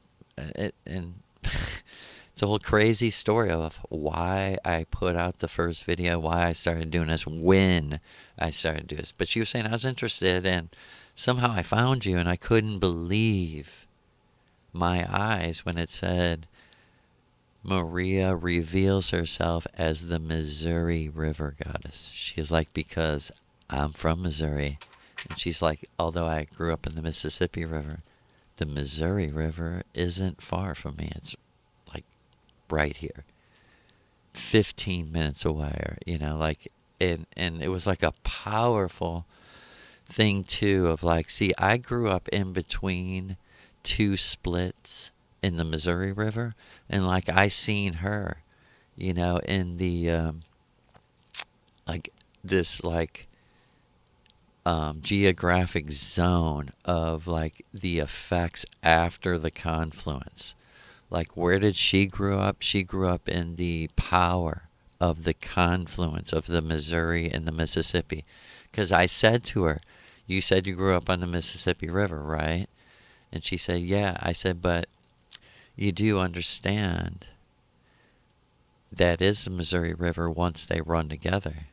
it's a whole crazy story of why I put out the first video, why I started doing this, when I started doing this. But she was saying I was interested, and somehow I found you, and I couldn't believe my eyes when it said, Maria reveals herself as the Missouri River Goddess. She's like, because I'm from Missouri. And she's like, although I grew up in the Mississippi River, the Missouri River isn't far from me. It's right here, 15 minutes away, like, and it was like a powerful thing too of like, see, I grew up in between 2 splits in the Missouri River, and like I seen her, in the like this like geographic zone of like the effects after the confluence. Like, where did she grow up? She grew up in the power of the confluence of the Missouri and the Mississippi. Because I said to her, you said you grew up on the Mississippi River, right? And she said, yeah. I said, but you do understand that is the Missouri River once they run together.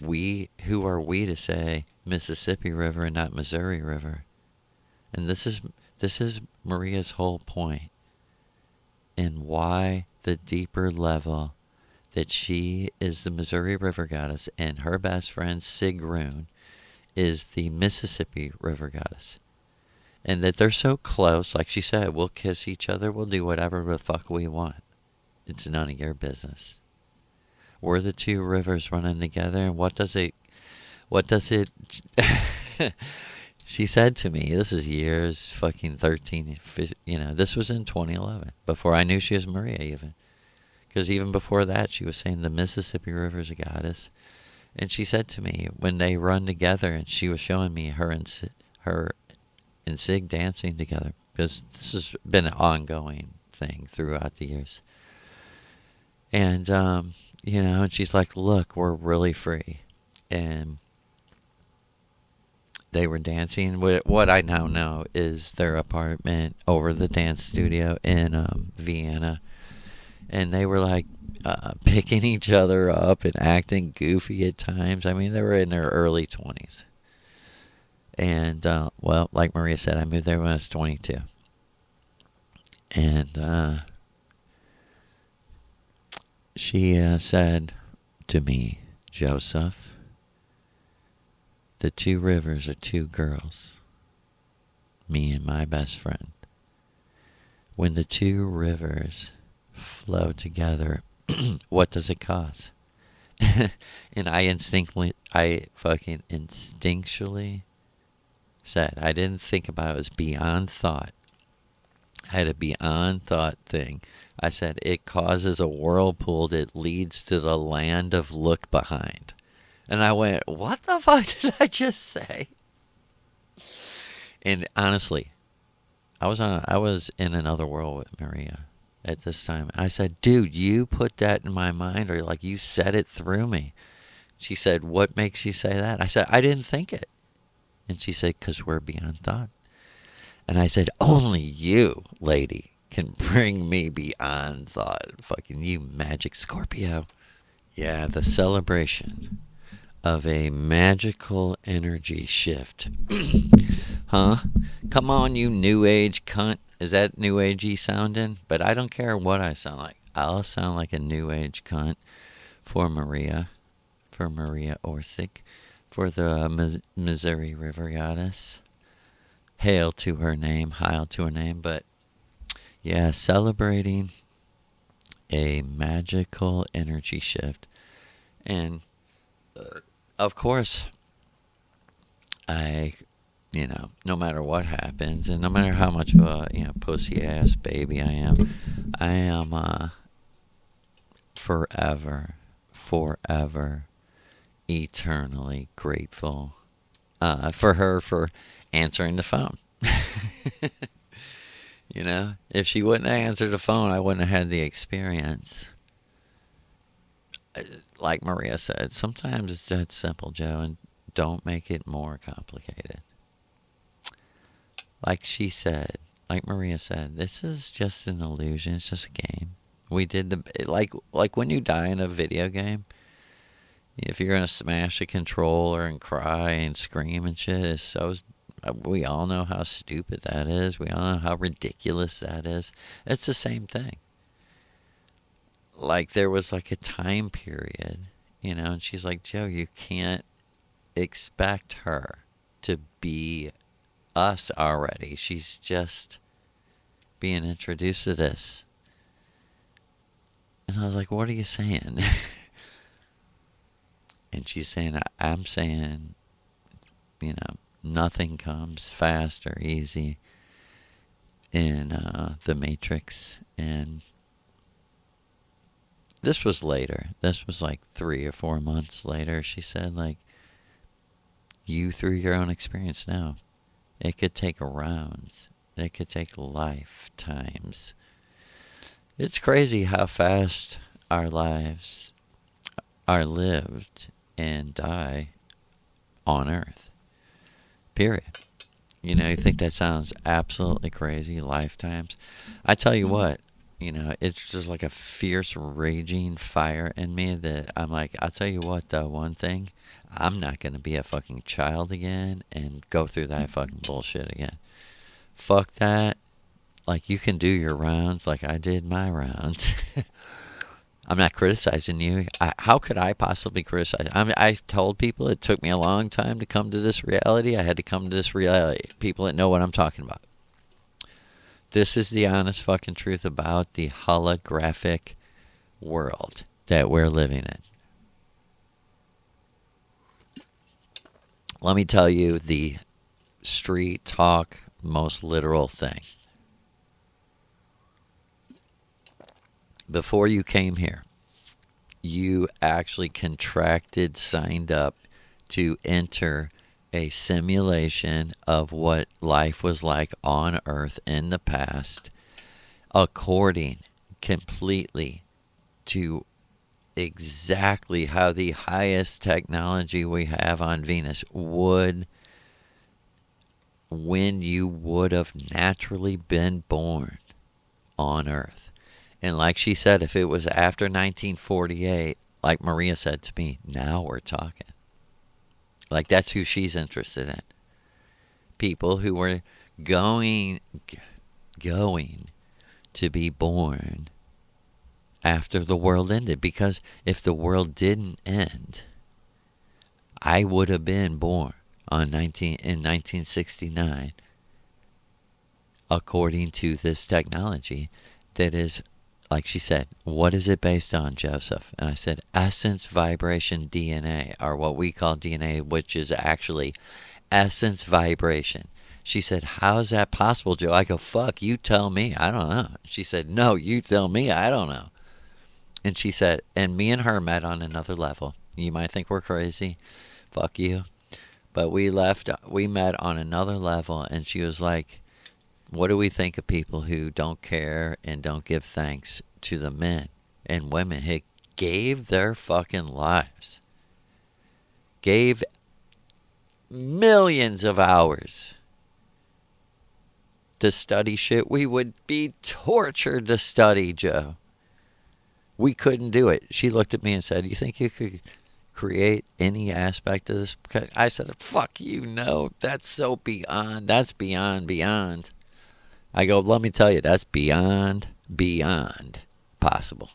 Who are we to say Mississippi River and not Missouri River? And this is Maria's whole point. And why the deeper level that she is the Missouri River Goddess and her best friend Sigrun is the Mississippi River Goddess. And that they're so close, like she said, we'll kiss each other, we'll do whatever the fuck we want. It's none of your business. We're the 2 rivers running together, and what does it she said to me, this is years, fucking 13, this was in 2011, before I knew she was Maria even. Because even before that, she was saying the Mississippi River is a goddess. And she said to me, when they run together, and she was showing me her and Sig dancing together, because this has been an ongoing thing throughout the years. And, and she's like, look, we're really free. And they were dancing. What I now know is their apartment over the dance studio in Vienna. and they were like picking each other up and acting goofy at times. I mean, they were in their early 20s. And, well, like Maria said, I moved there when I was 22. And she said to me, Joseph, the two rivers are two girls, me and my best friend. When the two rivers flow together, what does it cause? And I fucking instinctually said, I didn't think about it, it was beyond thought. I had a beyond thought thing. I said, it causes a whirlpool that leads to the land of look behind. And I went, what the fuck did I just say? And honestly, I was in another world with Maria at this time. I said, dude, you put that in my mind, or like you said it through me. She said, what makes you say that? I said, I didn't think it. And she said, because we're beyond thought. And I said, only you, lady, can bring me beyond thought. Fucking you, magic Scorpio. Yeah, the celebration of a magical energy shift. Huh? Come on, you new age cunt. Is that new agey sounding? But I don't care what I sound like. I'll sound like a new age cunt for Maria Orsic, for the Missouri River Goddess. Hail to her name, heil to her name. But yeah, celebrating a magical energy shift. And of course, no matter what happens, and no matter how much of a, pussy ass baby I am forever, eternally grateful for her for answering the phone. If she wouldn't have answered the phone, I wouldn't have had the experience. Like Maria said, sometimes it's that simple, Joe, and don't make it more complicated. Like she said, like Maria said, this is just an illusion. It's just a game. We did like when you die in a video game. If you're gonna smash a controller and cry and scream and shit, we all know how stupid that is. We all know how ridiculous that is. It's the same thing. Like there was like a time period, and she's like, Joe, you can't expect her to be us already. She's just being introduced to this. And I was like, what are you saying? And she's saying, I'm saying, nothing comes fast or easy in the Matrix. And this was later. This was like 3 or 4 months later. She said, like, you through your own experience now, it could take rounds. It could take lifetimes. It's crazy how fast our lives are lived and die on Earth. Period. You think that sounds absolutely crazy, lifetimes. I tell you what, it's just like a fierce, raging fire in me that I'm like, I'll tell you what, though, one thing, I'm not going to be a fucking child again and go through that fucking bullshit again. Fuck that. Like, you can do your rounds like I did my rounds. I'm not criticizing you. How could I possibly criticize? I've told people it took me a long time to come to this reality. I had to come to this reality. People that know what I'm talking about. This is the honest fucking truth about the holographic world that we're living in. Let me tell you the street talk, most literal thing. Before you came here, you actually signed up to enter a simulation of what life was like on Earth in the past, according completely to exactly how the highest technology we have on Venus would, when you would have naturally been born on Earth. And like she said, if it was after 1948, like Maria said to me, now we're talking. Like, that's who she's interested in. People who were going to be born after the world ended. Because if the world didn't end, I would have been born in 1969, according to this technology that is, like she said, what is it based on, Joseph? And I said, essence vibration DNA, or what we call DNA, which is actually essence vibration. She said, how is that possible, Joe? I go, fuck, you tell me. I don't know. She said, no, you tell me. I don't know. And she said, and me and her met on another level. You might think we're crazy. Fuck you. But we met on another level, and she was like, what do we think of people who don't care and don't give thanks to the men and women who gave their fucking lives? Gave millions of hours to study shit we would be tortured to study, Joe. We couldn't do it. She looked at me and said, you think you could create any aspect of this? I said, fuck you, no. That's so beyond. That's beyond. I go, let me tell you, that's beyond possible.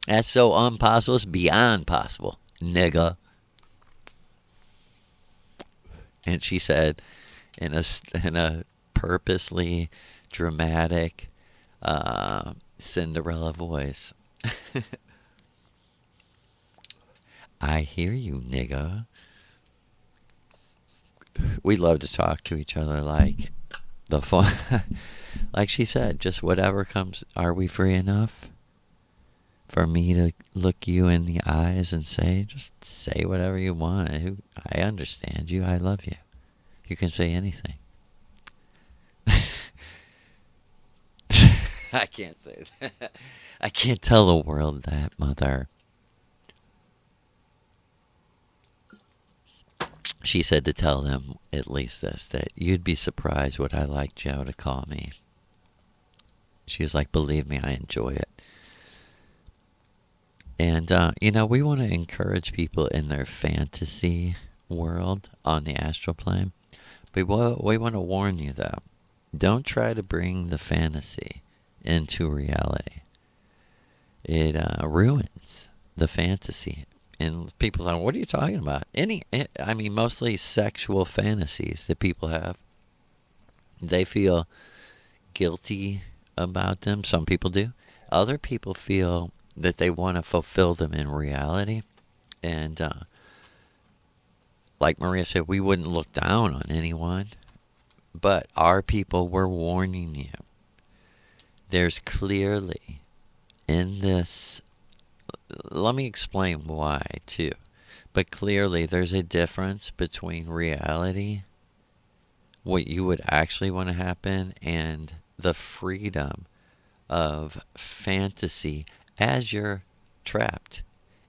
That's so impossible, it's beyond possible, nigga. And she said, in a purposely dramatic Cinderella voice, I hear you, nigga. We love to talk to each other like the fun. Like she said, just whatever comes. Are we free enough for me to look you in the eyes and say, just say whatever you want? I understand you. I love you. You can say anything. I can't say that. I can't tell the world that, mother. She said to tell them at least this, that you'd be surprised what I like Joe to call me. She was like, believe me, I enjoy it. And, we want to encourage people in their fantasy world on the astral plane. But we want to warn you, though. Don't try to bring the fantasy into reality. It ruins the fantasy. And people are, what are you talking about? Mostly sexual fantasies that people have. They feel guilty about them. Some people do. Other people feel that they want to fulfill them in reality. And like Maria said, we wouldn't look down on anyone. But our people were warning you. There's clearly in this... Let me explain why, too. But clearly, there's a difference between reality, what you would actually want to happen, and the freedom of fantasy as you're trapped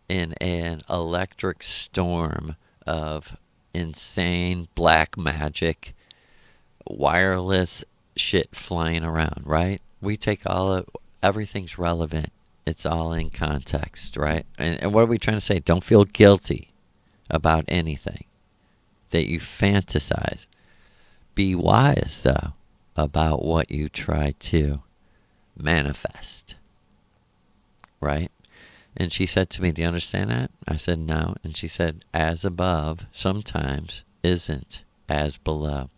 in an electric storm of insane black magic, wireless shit flying around, right? We take everything's relevant. It's all in context, right? And what are we trying to say? Don't feel guilty about anything that you fantasize. Be wise, though, about what you try to manifest, right? And she said to me, do you understand that? I said, no. And she said, as above sometimes isn't as below.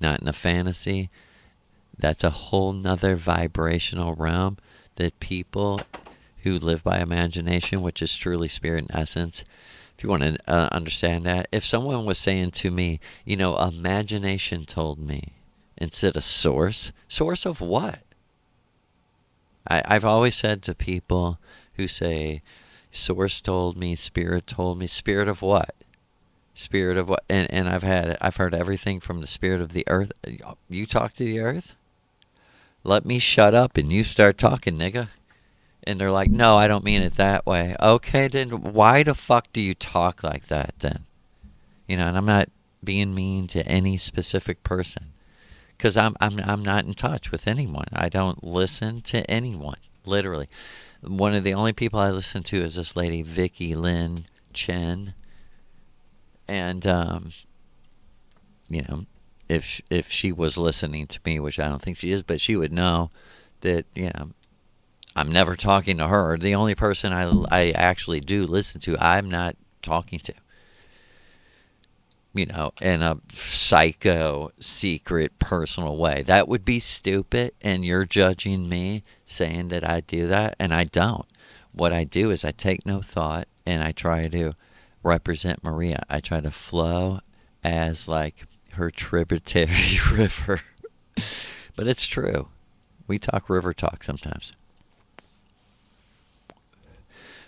Not in a fantasy. That's a whole nother vibrational realm that people who live by imagination, which is truly spirit and essence, if you want to understand that, if someone was saying to me, imagination told me, instead of source of what? I've always said to people who say, source told me, spirit of what? Spirit of what? And I've heard everything from the spirit of the earth. You talk to the earth? Let me shut up and you start talking, nigga. And they're like, no, I don't mean it that way. Okay, then why the fuck do you talk like that then? And I'm not being mean to any specific person. because I'm not in touch with anyone. I don't listen to anyone, literally. One of the only people I listen to is this lady, Vicky Lynn Chen. And, if she was listening to me, which I don't think she is, but she would know that, I'm never talking to her. The only person I actually do listen to, I'm not talking to. In a psycho, secret, personal way. That would be stupid, and you're judging me saying that I do that, and I don't. What I do is I take no thought, and I try to represent Maria. I try to flow as like her tributary river. But it's true. We talk river talk sometimes.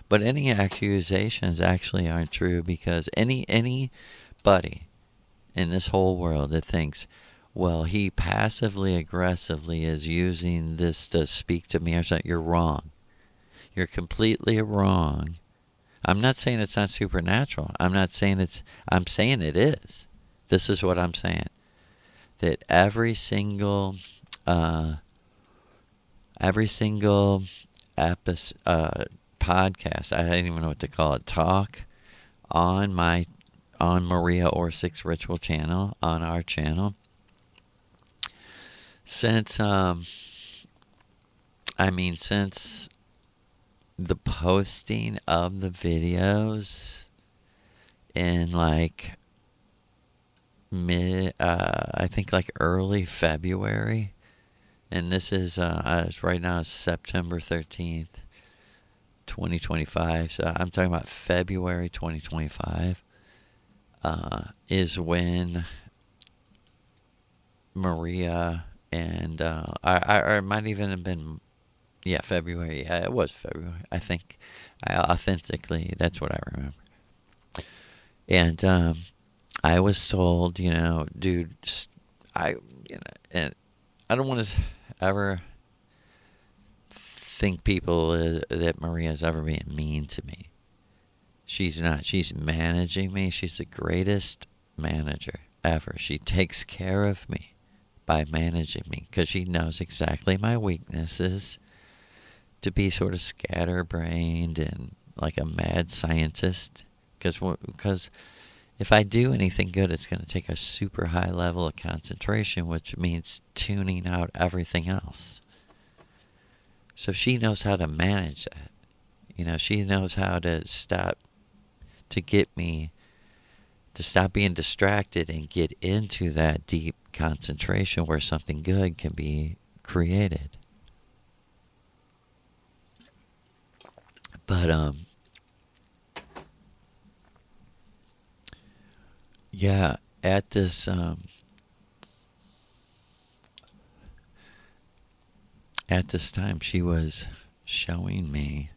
But any accusations actually aren't true, because anybody in this whole world that thinks, well, he passively aggressively is using this to speak to me or something, you're wrong. You're completely wrong. I'm not saying it's not supernatural. I'm saying it is. This is what I'm saying. That every single episode, podcast, I don't even know what to call it, talk on Maria Orsic's Ritual channel, on our channel, since the posting of the videos in like I think like early February, and this is right now it's September 13th, 2025. So I'm talking about February 2025 is when Maria and I might even have been, February. Yeah, it was February. I think authentically that's what I remember. And I was told, dude, and I don't want to ever think people that Maria's ever being mean to me. She's not. She's managing me. She's the greatest manager ever. She takes care of me by managing me, because she knows exactly my weaknesses, to be sort of scatterbrained and like a mad scientist. Because if I do anything good, it's going to take a super high level of concentration, which means tuning out everything else. So she knows how to manage that. She knows how to get me to stop being distracted and get into that deep concentration where something good can be created. But at this time, she was showing me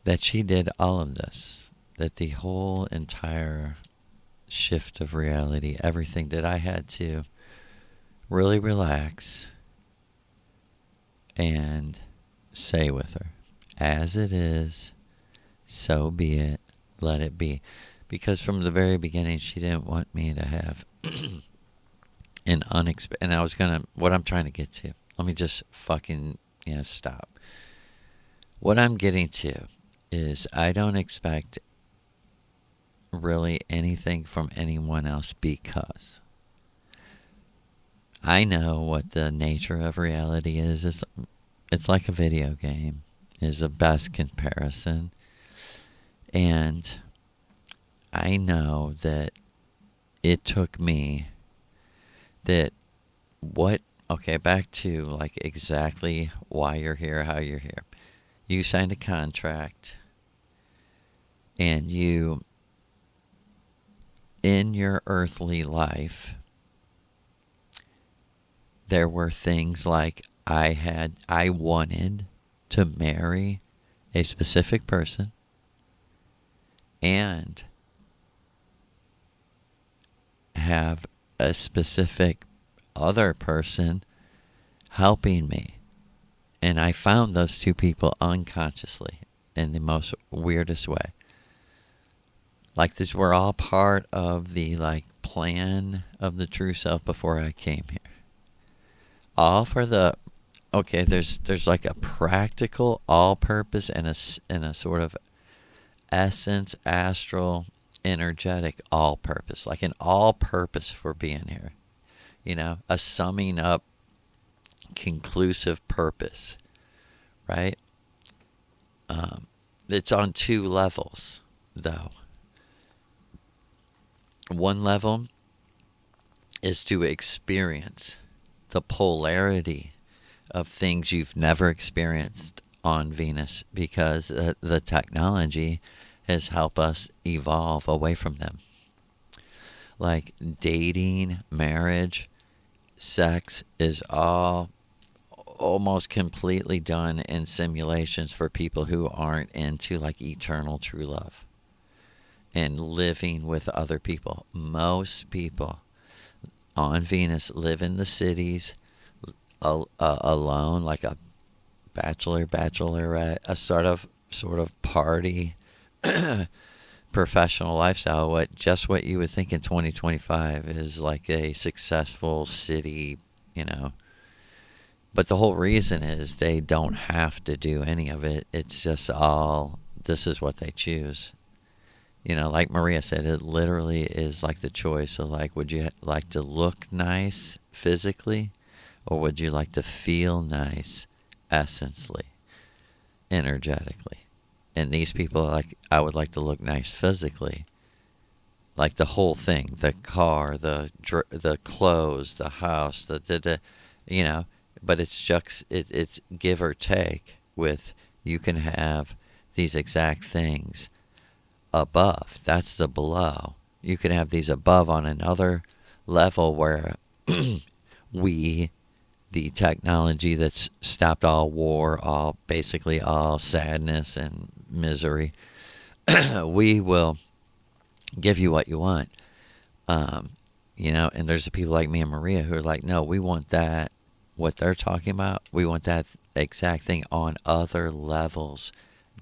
that she did all of this, that the whole entire shift of reality, everything, that I had to really relax and say with her, as it is, so be it, let it be. Because from the very beginning, she didn't want me to have an and I was what I'm trying to get to, let me just fucking, stop. What I'm getting to is I don't expect really anything from anyone else, because I know what the nature of reality is. It's like a video game, is the best comparison. And I know that it took me back to like exactly why you're here, how you're here. You signed a contract, and you, in your earthly life, there were things like I wanted to marry a specific person and have a specific other person helping me. And I found those two people unconsciously in the most weirdest way. Like, these were all part of the, like, plan of the true self before I came here. All for the, okay, there's like a practical all-purpose and a sort of essence, astral, energetic all-purpose. Like an all-purpose for being here. You know, a summing up, conclusive purpose, right? It's on two levels, though. One level is to experience the polarity of things you've never experienced on Venus, because the technology has helped us evolve away from them. Like dating, marriage, sex is all almost completely done in simulations for people who aren't into like eternal true love and living with other people. Most people on Venus live in the cities alone, like a bachelorette, a sort of party professional lifestyle. What you would think in 2025 is like a successful city, you know. But the whole reason is they don't have to do any of it. It's just all, this is what they choose. You know, like Maria said, it literally is like the choice of like, would you like to look nice physically, or would you like to feel nice essentially, energetically? And these people are like, I would like to look nice physically. Like the whole thing, the car, the clothes, the house, the you know. But it's it's give or take with, you can have these exact things above. That's the below. You can have these above on another level where we, the technology that's stopped all war, basically all sadness and misery, we will give you what you want. You know, and there's the people like me and Maria who are like, no, we want that. What they're talking about, we want that exact thing on other levels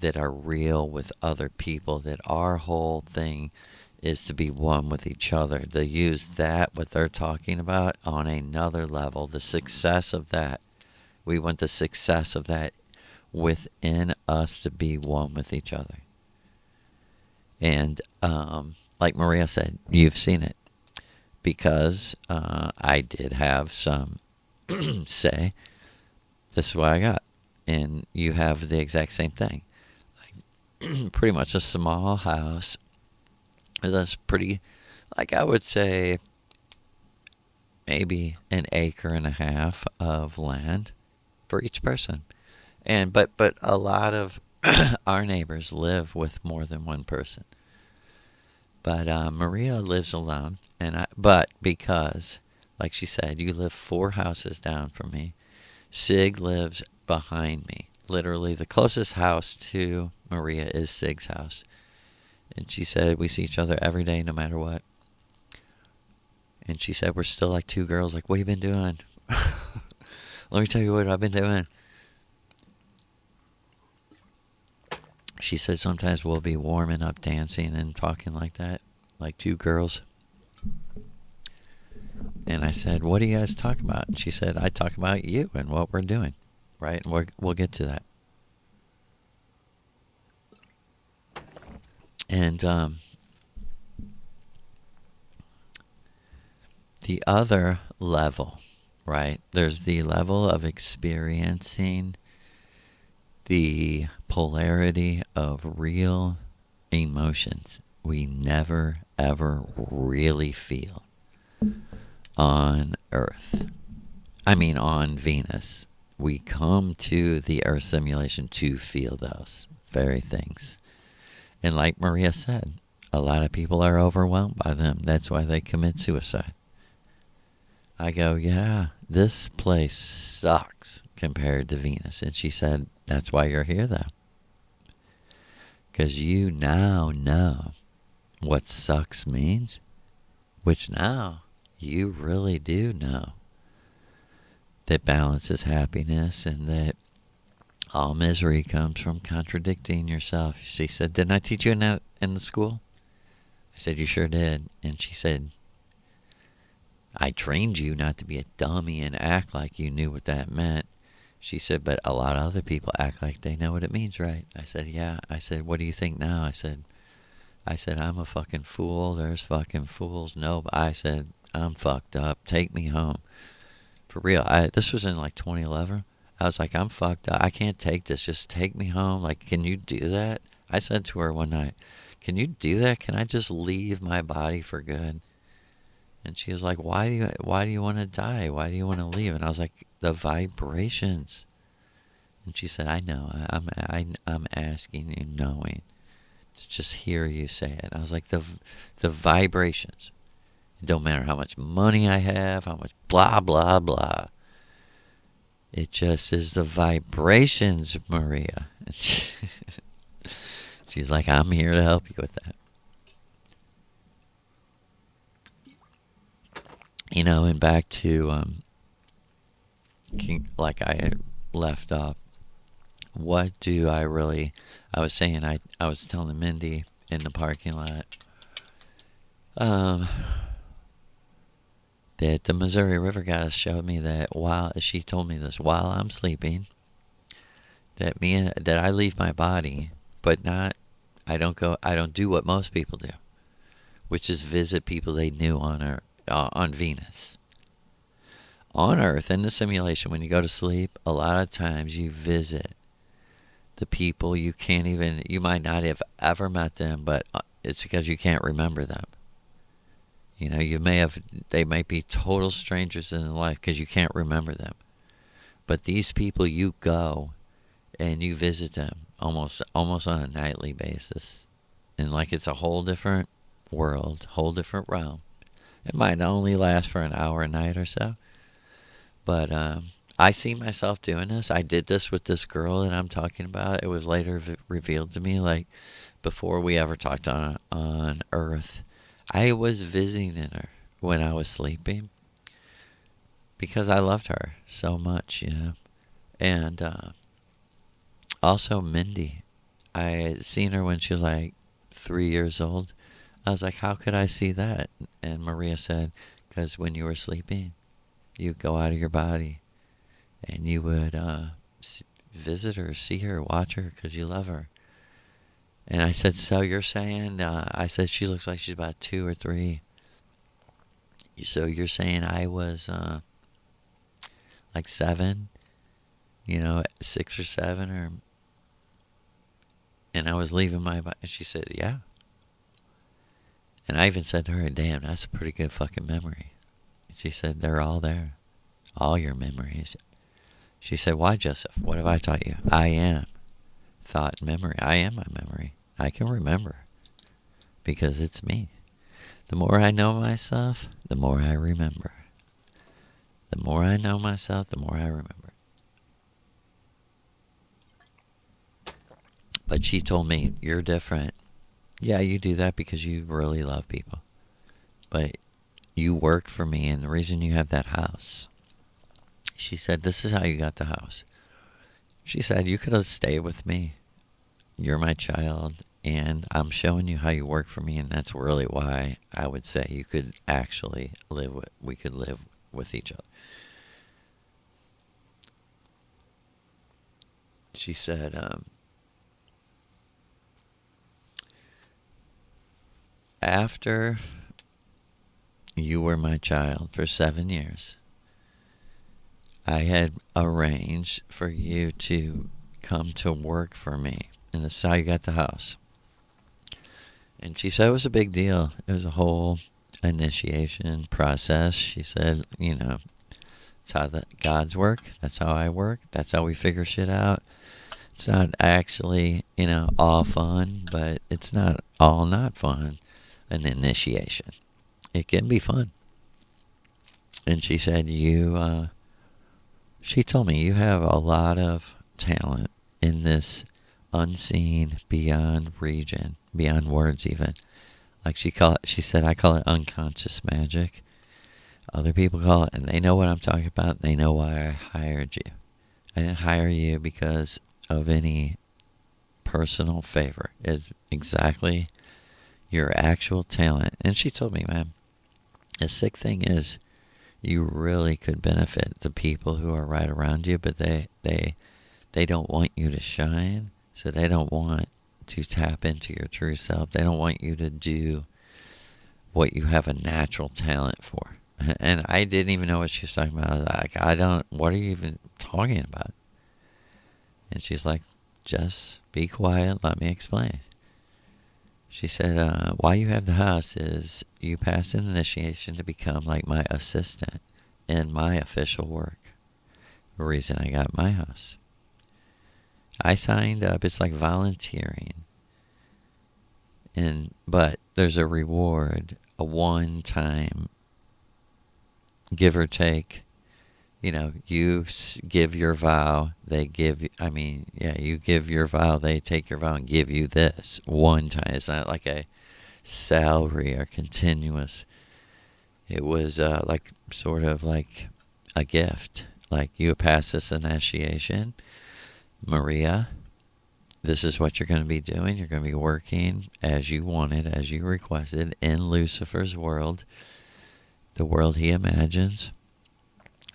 that are real with other people, that our whole thing is to be one with each other. To use that, what they're talking about, on another level, the success of that. We want the success of that within us to be one with each other. And like Maria said, you've seen it. Because I did have some say, this is what I got. And you have the exact same thing. Like, pretty much a small house. That's pretty, like I would say, maybe an acre and a half of land for each person. And but a lot of our neighbors live with more than one person. But Maria lives alone, but because, like she said, you live 4 houses down from me. Sig lives behind me. Literally, the closest house to Maria is Sig's house. And she said we see each other every day, no matter what. And she said we're still like 2 girls. Like, what have you been doing? Let me tell you what I've been doing. She said sometimes we'll be warming up, dancing and talking like that, like 2 girls. And I said, what do you guys talk about? And she said, I talk about you and what we're doing, right? And we'll get to that. And the other level, right? There's the level of experiencing the polarity of real emotions we never, ever really feel on Earth. I mean, on Venus. We come to the Earth simulation to feel those very things. And like Maria said, a lot of people are overwhelmed by them. That's why they commit suicide. I go, yeah, this place sucks compared to Venus. And she said, that's why you're here, though. Because you now know what sucks means, which now you really do know. That balance is happiness, and that all misery comes from contradicting yourself. She said, didn't I teach you in the school? I said, you sure did. And she said, I trained you not to be a dummy and act like you knew what that meant. She said, but a lot of other people act like they know what it means, right? I said, yeah. I said, what do you think now? I said, I'm a fucking fool. There's fucking fools. No, I said, I'm fucked up. Take me home. For real. This was in like 2011. I was like, I'm fucked up. I can't take this. Just take me home. Like, can you do that? I said to her one night, can you do that? Can I just leave my body for good? And she was like, why do you want to die? Why do you want to leave? And I was like, the vibrations. And she said, I know. I'm asking you, knowing. To just hear you say it. I was like, the vibrations. It don't matter how much money I have, how much blah, blah, blah. It just is the vibrations, Maria. She's like, I'm here to help you with that. You know, and back to, like I had left off, what do I really, I was saying, I was telling Mindy in the parking lot, that the Missouri River goddess showed me that she told me this, while I'm sleeping, that I leave my body, but I don't do what most people do, which is visit people they knew on Venus. On Earth, in the simulation, when you go to sleep, a lot of times you visit the people you might not have ever met them, but it's because you can't remember them. You know, they might be total strangers in life because you can't remember them. But these people, you go and you visit them almost on a nightly basis. And like it's a whole different world, whole different realm. It might only last for an hour a night or so. But I see myself doing this. I did this with this girl that I'm talking about. It was later revealed to me, like, before we ever talked on Earth. I was visiting her when I was sleeping because I loved her so much, you know. And also Mindy. I had seen her when she was like 3 years old. I was like, how could I see that? And Maria said, because when you were sleeping, you go out of your body and you would visit her, see her, watch her because you love her. And I said, so you're saying, I said, she looks like she's about 2 or 3. So you're saying I was like 7, 6 or 7, and I was leaving my body. And she said, yeah. And I even said to her, damn, that's a pretty good fucking memory. She said, they're all there. All your memories. She said, why, Joseph? What have I taught you? I am thought and memory. I am my memory. I can remember. Because it's me. The more I know myself, the more I remember. The more I know myself, the more I remember. But she told me, you're different. Yeah, you do that because you really love people. But you work for me, and the reason you have that house. She said, this is how you got the house. She said, you could have stayed with me. You're my child, and I'm showing you how you work for me, and that's really why I would say you could actually we could live with each other. She said, after you were my child for 7 years, I had arranged for you to come to work for me. And that's how you got the house. And she said it was a big deal. It was a whole initiation process. She said, it's how God's work. That's how I work. That's how we figure shit out. It's not actually, all fun, but it's not all not fun. An initiation. It can be fun. And she said, she told me you have a lot of talent in this unseen, beyond region, beyond words even. Like she said, I call it unconscious magic. Other people call it, and they know what I'm talking about. They know why I hired you. I didn't hire you because of any personal favor. It's exactly, your actual talent. And she told me, man, the sick thing is you really could benefit the people who are right around you, but they don't want you to shine, so they don't want to tap into your true self. They don't want you to do what you have a natural talent for. And I didn't even know what she was talking about. I was like, what are you even talking about? And she's like, just be quiet, let me explain. She said, why you have the house is you passed an initiation to become like my assistant in my official work. The reason I got my house. I signed up, it's like volunteering. But there's a reward, a one-time give or take. You know, you give your vow, they give you, you give your vow, they take your vow and give you this one time. It's not like a salary or continuous. It was like sort of like a gift. Like, you pass this initiation, Maria, this is what you're going to be doing. You're going to be working as you wanted, as you requested, in Lucifer's world, the world he imagines,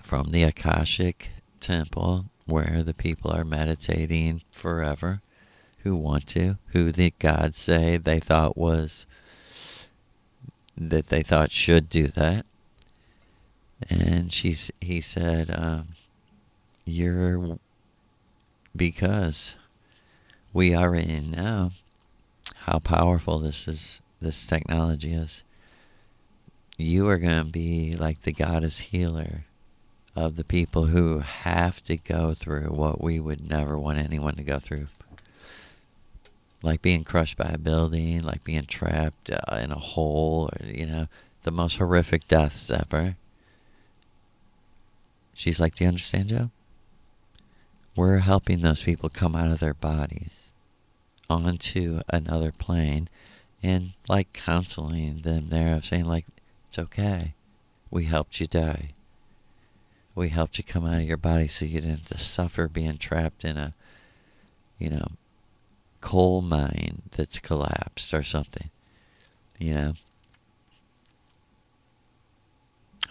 from the Akashic temple, where the people are meditating forever, who want to, who the gods say they thought should do that. And he said, because we already know how powerful this technology is, you are going to be like the goddess healer of the people who have to go through what we would never want anyone to go through. Like being crushed by a building, like being trapped in a hole, or, the most horrific deaths ever. She's like, do you understand, Joe? We're helping those people come out of their bodies onto another plane, and like counseling them there, saying like, it's okay. We helped you die. We helped you come out of your body so you didn't have to suffer being trapped in a, coal mine that's collapsed or something.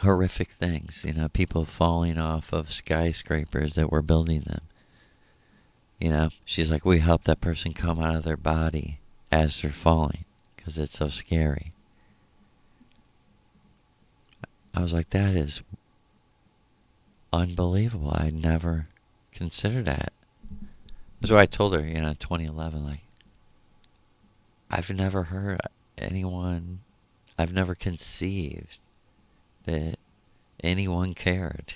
Horrific things, people falling off of skyscrapers that were building them. She's like, we help that person come out of their body as they're falling because it's so scary. I was like, that is unbelievable. I never considered that. That's why I told her, in 2011, like, I've never heard anyone, I've never conceived that anyone cared,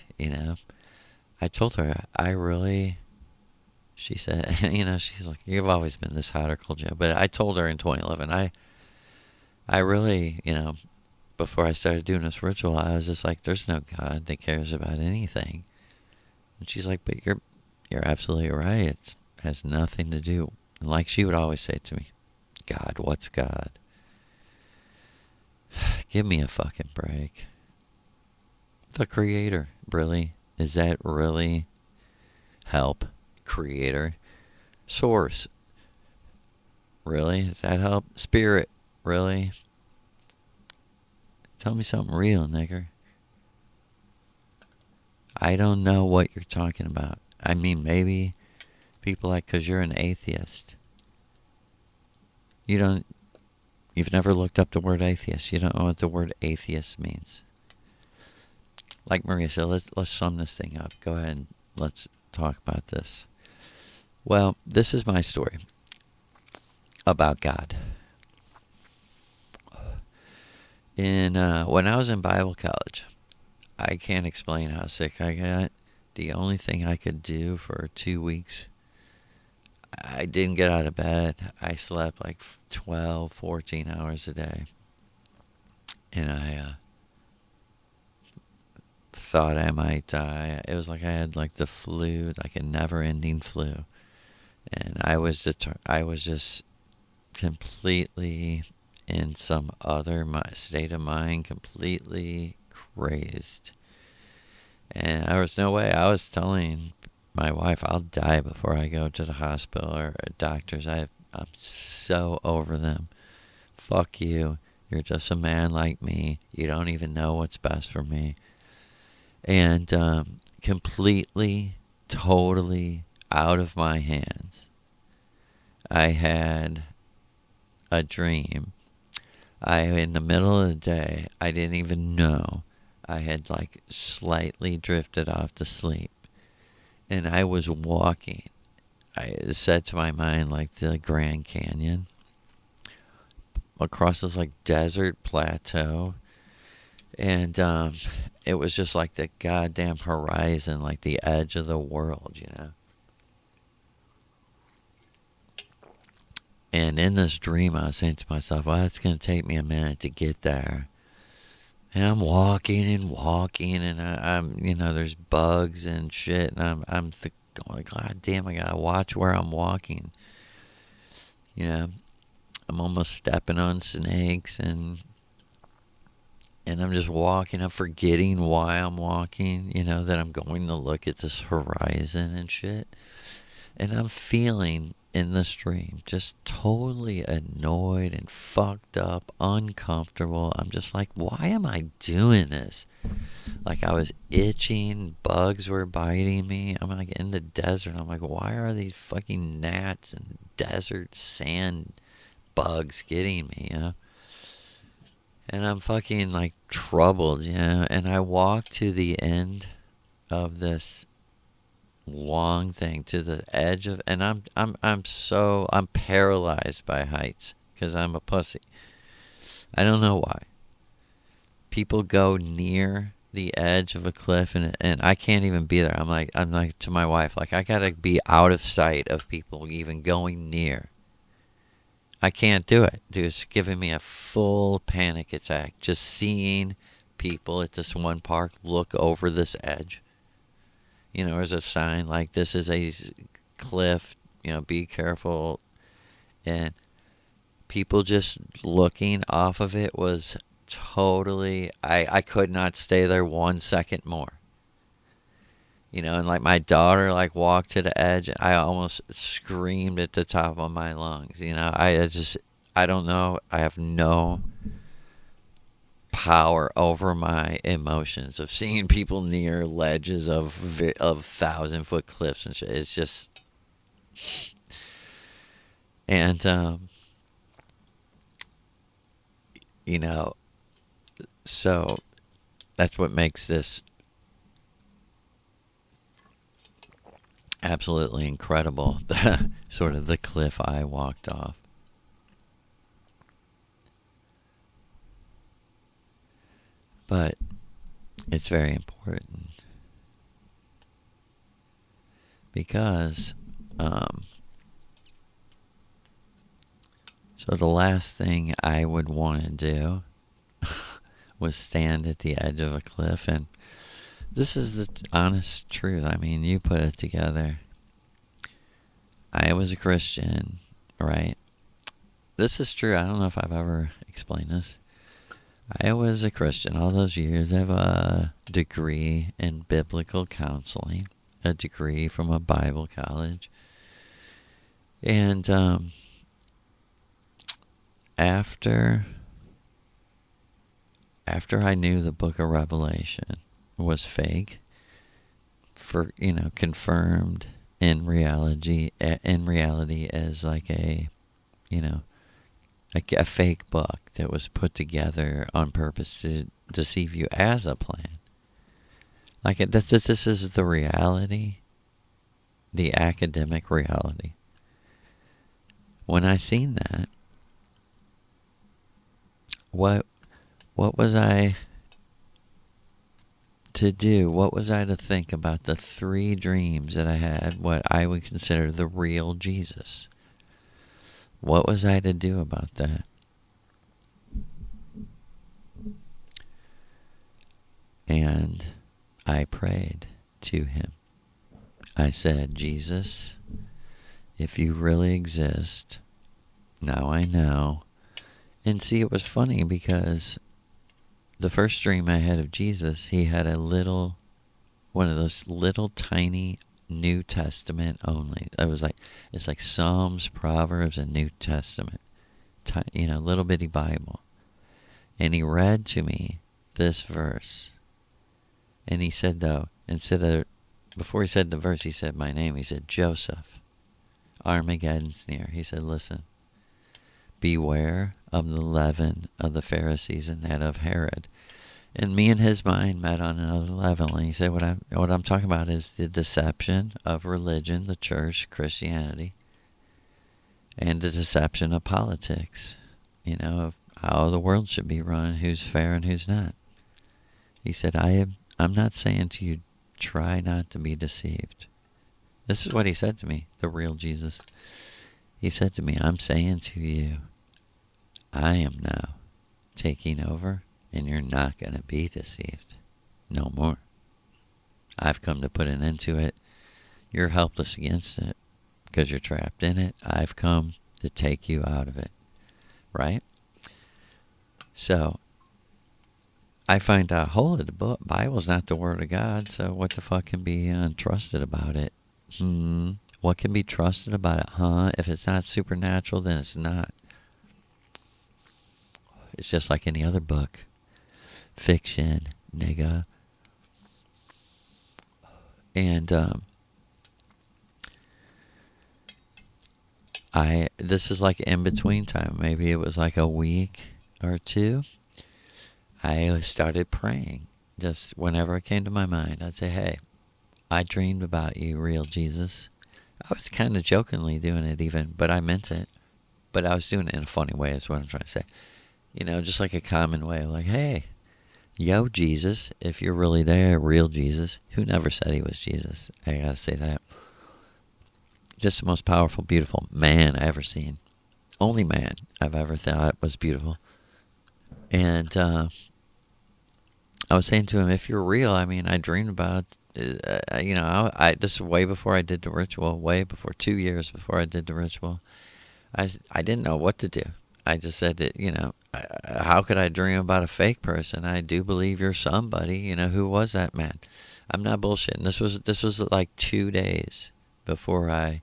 I told her, she said, she's like, you've always been this hot or cold, Joe. But I told her in 2011, I really, before I started doing this ritual, I was just like, there's no God that cares about anything. And she's like, but you're absolutely right. It has nothing to do. And like she would always say to me, God, what's God? Give me a fucking break. The creator, really? Is that really help? Creator? Source? Really? Does that help? Spirit? Really? Tell me something real, nigger. I don't know what you're talking about. I mean, maybe people like, because you're an atheist. You've never looked up the word atheist. You don't know what the word atheist means. Like Maria said, let's sum this thing up. Go ahead and let's talk about this. Well, this is my story about God. When I was in Bible college, I can't explain how sick I got. The only thing I could do for 2 weeks, I didn't get out of bed. I slept like 12, 14 hours a day. And I thought I might die. It was like I had like the flu, like a never-ending flu. And I was just completely in some other state of mind, completely crazed. And there was no way. I was telling my wife, I'll die before I go to the hospital or doctors. I'm so over them fuck you. You're just a man like me. You don't even know what's best for me. And completely, totally out of my hands, I had a dream. In the middle of the day, I didn't even know. I had like slightly drifted off to sleep. And I was walking. I said to my mind like the Grand Canyon. Across this like desert plateau. And it was just like the goddamn horizon, like the edge of the world, you know. And in this dream, I was saying to myself, well, it's going to take me a minute to get there. And I'm walking, and I'm, you know, there's bugs and shit. And I'm going, God damn, I got to watch where I'm walking. You know, I'm almost stepping on snakes, and I'm just walking. I'm forgetting why I'm walking, you know, that I'm going to look at this horizon and shit. And I'm feeling in this dream just totally annoyed and fucked up, uncomfortable. I'm just like, why am I doing this? Like I was itching, bugs were biting me. I'm like in the desert. I'm like, why are these fucking gnats and desert sand bugs getting me, you know? And I'm fucking like troubled, you know? And I walk to the end of this long thing, to the edge of, and I'm paralyzed by heights because I'm a pussy. I don't know why. People go near the edge of a cliff, and I can't even be there. I'm like to my wife, like I gotta be out of sight of people even going near. I can't do it. Dude, it's giving me a full panic attack just seeing people at this one park look over this edge. You know, there's a sign like, this is a cliff, you know, be careful. And people just looking off of it was totally, I could not stay there 1 second more. You know, and like my daughter like walked to the edge, and I almost screamed at the top of my lungs. You know, I don't know. I have no power over my emotions of seeing people near ledges of 1,000-foot cliffs and shit. It's just, and you know, so that's what makes this absolutely incredible. Sort of the cliff I walked off. But it's very important because so the last thing I would want to do was stand at the edge of a cliff. And this is the honest truth. I mean, you put it together. I was a Christian, right? This is true. I don't know if I've ever explained this. I was a Christian all those years. I have a degree in biblical counseling, a degree from a Bible college. And after I knew the book of Revelation was fake, for, you know, confirmed in reality as like a, you know, like a fake book that was put together on purpose to deceive you as a plan. Like this is the reality, the academic reality. When I seen that, what was I to do? What was I to think about the 3 dreams that I had, what I would consider the real Jesus? What was I to do about that? And I prayed to him. I said, Jesus, if you really exist, now I know. And see, it was funny because the first dream I had of Jesus, he had one of those little tiny New Testament only. It's like Psalms, Proverbs, and New Testament little bitty Bible. And he read to me this verse. And he said, though, before he said the verse, he said my name. He said, Joseph, Armageddon's near. He said, listen, beware of the leaven of the Pharisees and that of Herod. And me and his mind met on another level. And he said, what I'm talking about is the deception of religion, the church, Christianity, and the deception of politics, of how the world should be run, who's fair and who's not. He said, I'm not saying to you, try not to be deceived. This is what he said to me, the real Jesus. He said to me, I'm saying to you, I am now taking over, and you're not going to be deceived. No more. I've come to put an end to it. You're helpless against it because you're trapped in it. I've come to take you out of it. Right? So, I find out, holy, the Bible's not the Word of God, so what the fuck can be untrusted about it? What can be trusted about it, If it's not supernatural, then it's not. It's just like any other book. Fiction, nigga. And, this is like in between time. Maybe it was like a week or two. I started praying. Just whenever it came to my mind, I'd say, hey, I dreamed about you, real Jesus. I was kind of jokingly doing it even, but I meant it. But I was doing it in a funny way is what I'm trying to say. Just like a common way. Like, hey, yo, Jesus, if you're really there, real Jesus, who never said he was Jesus. I gotta say that. Just the most powerful, beautiful man I ever seen. Only man I've ever thought was beautiful. And I was saying to him, if you're real, I dreamed about, this is way before I did the ritual, way before, 2 years before I did the ritual. I didn't know what to do. I just said that, how could I dream about a fake person? I do believe you're somebody. Who was that man? I'm not bullshitting. This was like 2 days before I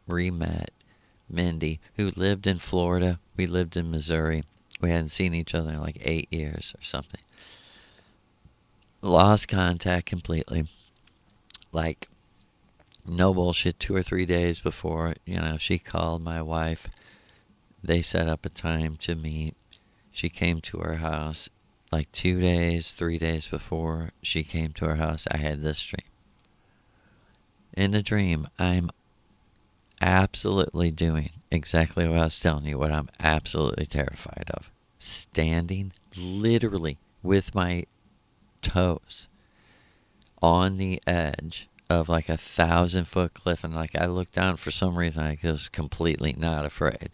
met Mindy, who lived in Florida. We lived in Missouri. We hadn't seen each other in like 8 years or something. Lost contact completely. Like, no bullshit, 2 or 3 days before, she called my wife. They set up a time to meet. She came to our house like 2 days, 3 days before she came to our house. I had this dream. In the dream, I'm absolutely doing exactly what I was telling you, what I'm absolutely terrified of. Standing literally with my toes on the edge of like 1,000-foot cliff, and like I looked down for some reason. I was completely not afraid.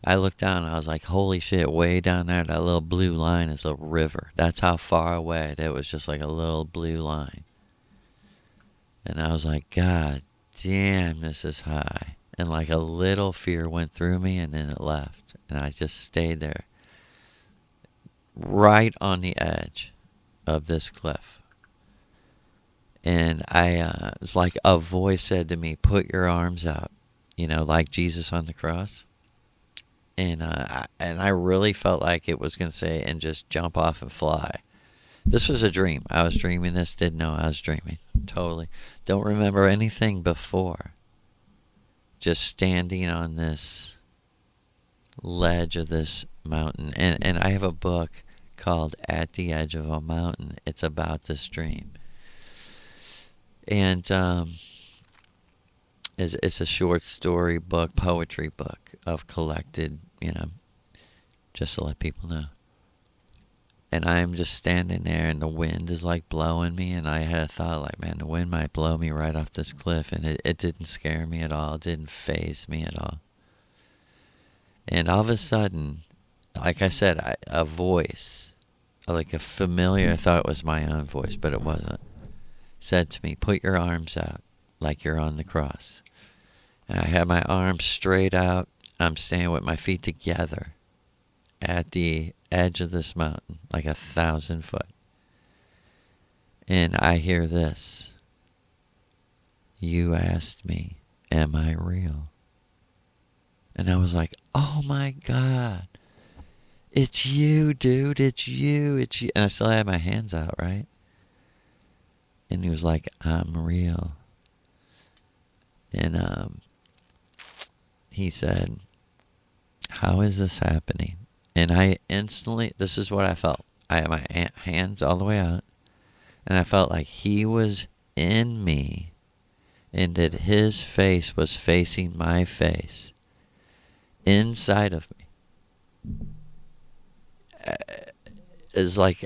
I looked down and I was like, holy shit, way down there, that little blue line is a river. That's how far away it was, just like a little blue line. And I was like, God damn, this is high. And like a little fear went through me and then it left. And I just stayed there, right on the edge of this cliff. And it was like a voice said to me, put your arms out, like Jesus on the cross. And I really felt like it was going to say, and just jump off and fly. This was a dream. I was dreaming this, didn't know I was dreaming. Totally. Don't remember anything before. Just standing on this ledge of this mountain. And I have a book called At the Edge of a Mountain. It's about this dream. And it's a short story book, poetry book of collected, just to let people know. And I'm just standing there and the wind is like blowing me, and I had a thought like, man, the wind might blow me right off this cliff, and it didn't scare me at all. It didn't faze me at all. And all of a sudden, like I said, a voice, like a familiar, I thought it was my own voice, but it wasn't, said to me, put your arms out like you're on the cross. And I had my arms straight out. I'm standing with my feet together at the edge of this mountain, like 1,000 foot. And I hear this. You asked me, am I real? And I was like, oh my God. It's you, dude. It's you. It's you. And I still had my hands out, right? And he was like, I'm real. And he said, how is this happening? And I instantly, this is what I felt. I had my hands all the way out. And I felt like he was in me. And that his face was facing my face. Inside of me. Is like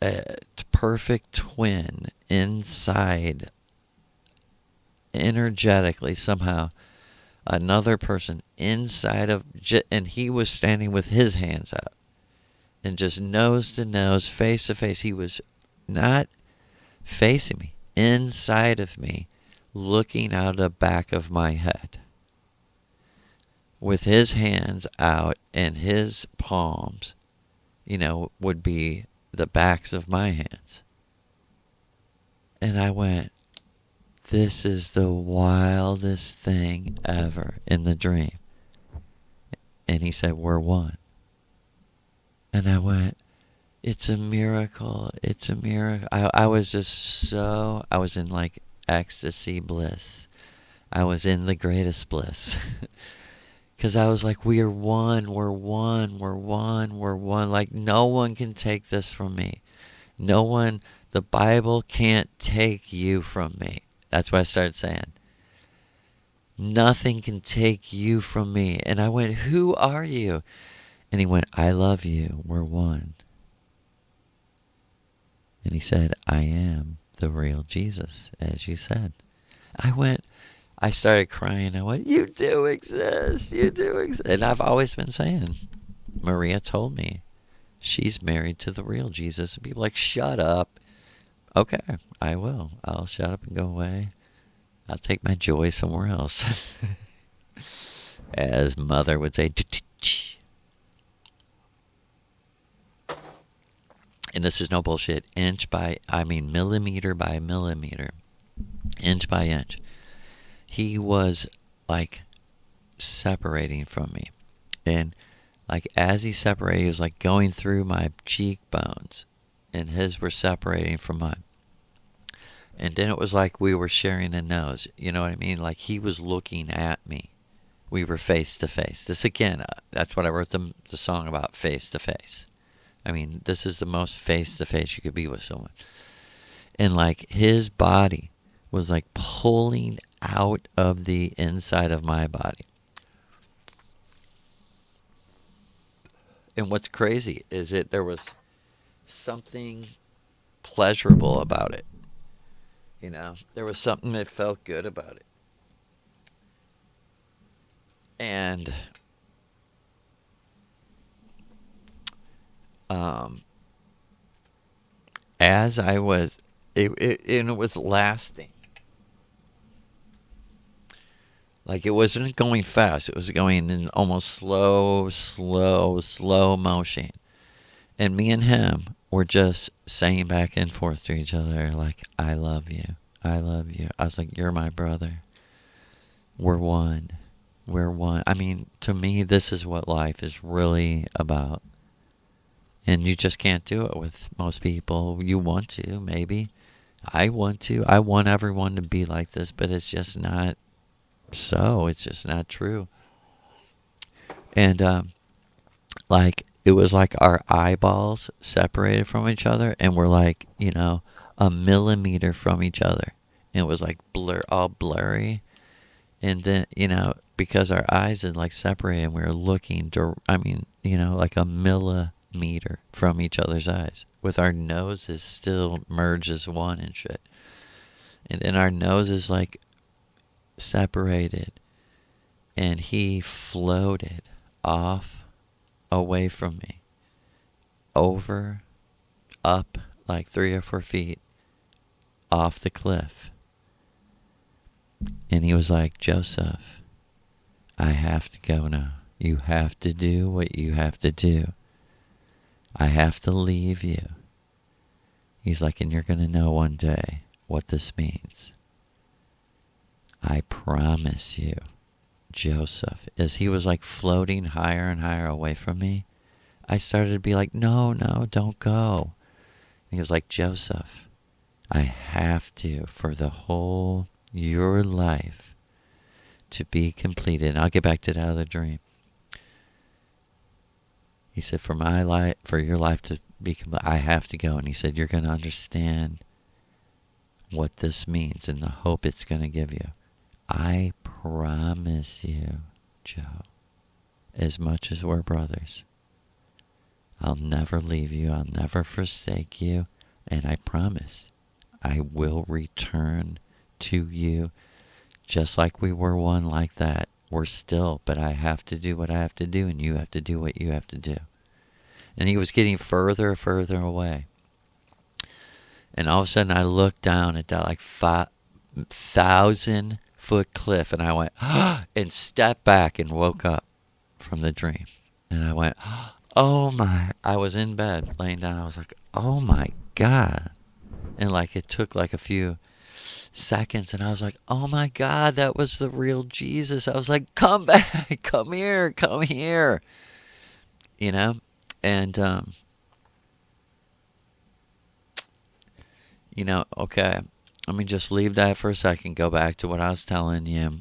a perfect twin inside, energetically somehow, another person inside of, and he was standing with his hands out, and just nose to nose, face to face. He was not facing me, inside of me, looking out the back of my head, with his hands out, and his palms, would be the backs of my hands. And I went, this is the wildest thing ever in the dream. And he said, we're one. And I went, it's a miracle. It's a miracle. I was just I was in like ecstasy bliss. I was in the greatest bliss. Because I was like, we are one, we're one, we're one, we're one. Like, no one can take this from me. No one, the Bible can't take you from me. That's what I started saying. Nothing can take you from me. And I went, who are you? And he went, I love you, we're one. And he said, I am the real Jesus, as you said. I started crying. I went, you do exist. You do exist. And I've always been saying, Maria told me she's married to the real Jesus. And people are like, shut up. Okay, I will. I'll shut up and go away. I'll take my joy somewhere else. As Mother would say. And this is no bullshit. Millimeter by millimeter. Inch by inch. He was like separating from me. And like as he separated, he was like going through my cheekbones. And his were separating from mine. And then it was like we were sharing a nose. You know what I mean? Like he was looking at me. We were face to face. This again, that's what I wrote the song about, face to face. I mean, this is the most face to face you could be with someone. And like his body was like pulling out of the inside of my body. And what's crazy is that there was something pleasurable about it. There was something that felt good about it. And as I was, it was lasting. Like it wasn't going fast. It was going in almost slow motion. And me and him were just saying back and forth to each other, like, I love you. I love you. I was like, you're my brother. We're one. We're one. I mean, to me, this is what life is really about. And you just can't do it with most people. You want to, maybe. I want to. I want everyone to be like this, but it's just not so. It's just not true. And, like, it was like our eyeballs separated from each other, and we're like, a millimeter from each other. And it was like all blurry. And then, because our eyes had like separated, and we were looking, like a millimeter from each other's eyes, with our noses still merged as one and shit. And then our noses like separated, and he floated off away from me, over, up like 3 or 4 feet off the cliff. And he was like, Joseph, I have to go now. You have to do what you have to do. I have to leave you. He's like, and you're going to know one day what this means. I promise you. Joseph. As he was like floating higher and higher away from me, I started to be like, no, don't go. And he was like, Joseph, I have to, for the whole, your life to be completed. And I'll get back to that other dream. He said, for my life, for your life to be complete, I have to go. And he said, you're going to understand what this means and the hope it's going to give you. I promise you, Joe, as much as we're brothers, I'll never leave you. I'll never forsake you. And I promise I will return to you just like we were one like that. We're still, but I have to do what I have to do, and you have to do what you have to do. And he was getting further and further away. And all of a sudden I looked down at that like 5,000-foot cliff, and I went, and stepped back and woke up from the dream. And I went, oh my, I was in bed laying down. I was like, oh my God. And like it took like a few seconds, and I was like, oh my God, that was the real Jesus. I was like, come back, come here. You know? And, you know, okay, let me just leave that for a second, go back to what I was telling you.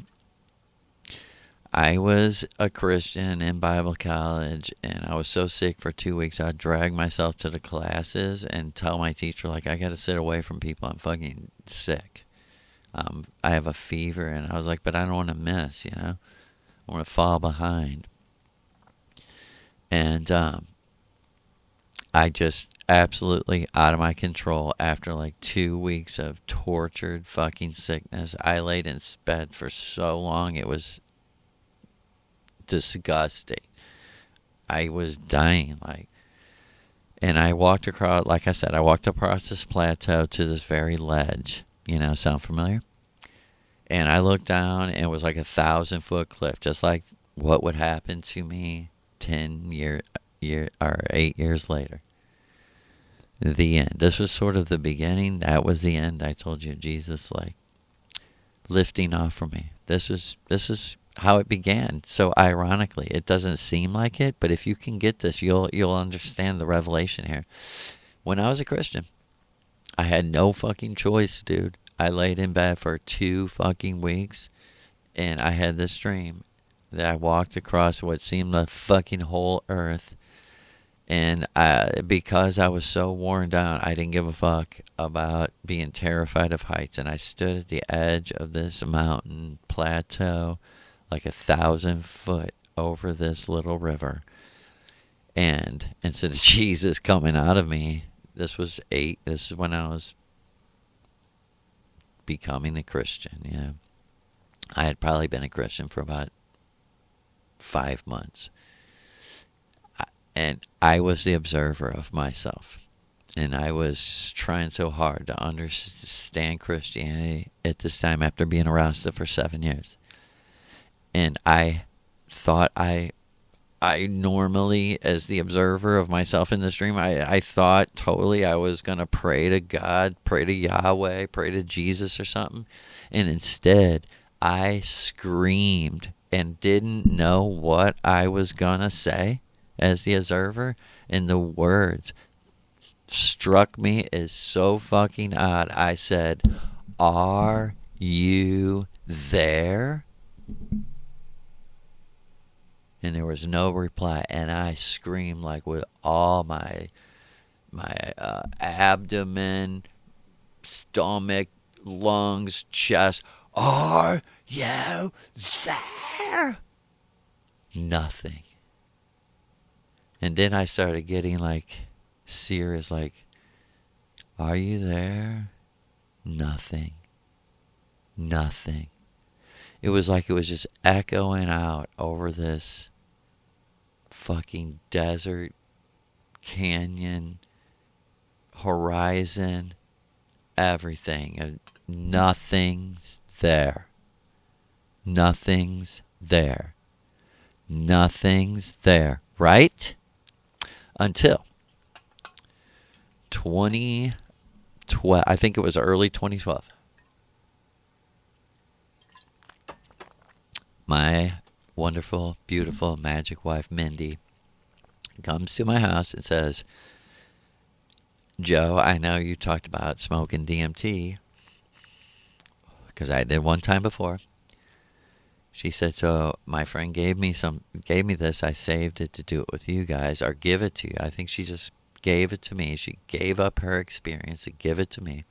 I was a Christian in Bible college, and I was so sick for 2 weeks, I'd drag myself to the classes and tell my teacher, like, I got to sit away from people. I'm fucking sick. I have a fever, and I was like, but I don't want to miss, you know? I want to fall behind. And I just absolutely out of my control after like 2 weeks of tortured fucking sickness. I laid in bed for so long, it was disgusting. I was dying, like, and I walked across, like I said, I walked across this plateau to this very ledge. You know, sound familiar? And I looked down, and it was like 1,000-foot cliff, just like what would happen to me 8 years later. The end. This was sort of the beginning. That was the end. I told you, Jesus, like, lifting off from me. This is how it began. So ironically, it doesn't seem like it, but if you can get this, you'll understand the revelation here. When I was a Christian, I had no fucking choice, dude. I laid in bed for 2 fucking weeks, and I had this dream that I walked across what seemed the fucking whole earth. And because I was so worn down, I didn't give a fuck about being terrified of heights. And I stood at the edge of this mountain plateau, like 1,000 foot over this little river. And instead of Jesus coming out of me, this is when I was becoming a Christian. Yeah, I had probably been a Christian for about 5 months. And I was the observer of myself. And I was trying so hard to understand Christianity at this time after being a Rasta for 7 years. And I thought I normally, as the observer of myself in this dream, I thought totally I was going to pray to God, pray to Yahweh, pray to Jesus or something. And instead, I screamed and didn't know what I was going to say as the observer, and the words struck me as so fucking odd. I said, "Are you there?" And there was no reply, and I screamed like with all my abdomen, stomach, lungs, chest, "Are you there?" Nothing. And then I started getting like serious, like, "Are you there?" Nothing. Nothing. It was like it was just echoing out over this fucking desert, canyon, horizon, everything. And nothing's there. Nothing's there. Nothing's there. Right? Until 2012, I think it was early 2012. my wonderful, beautiful, magic wife, Mindy, comes to my house and says, Joe, I know you talked about smoking DMT, because I did one time before. She said, so my friend gave me this. I saved it to do it with you guys, or give it to you. I think she just gave it to me. She gave up her experience to give it to me,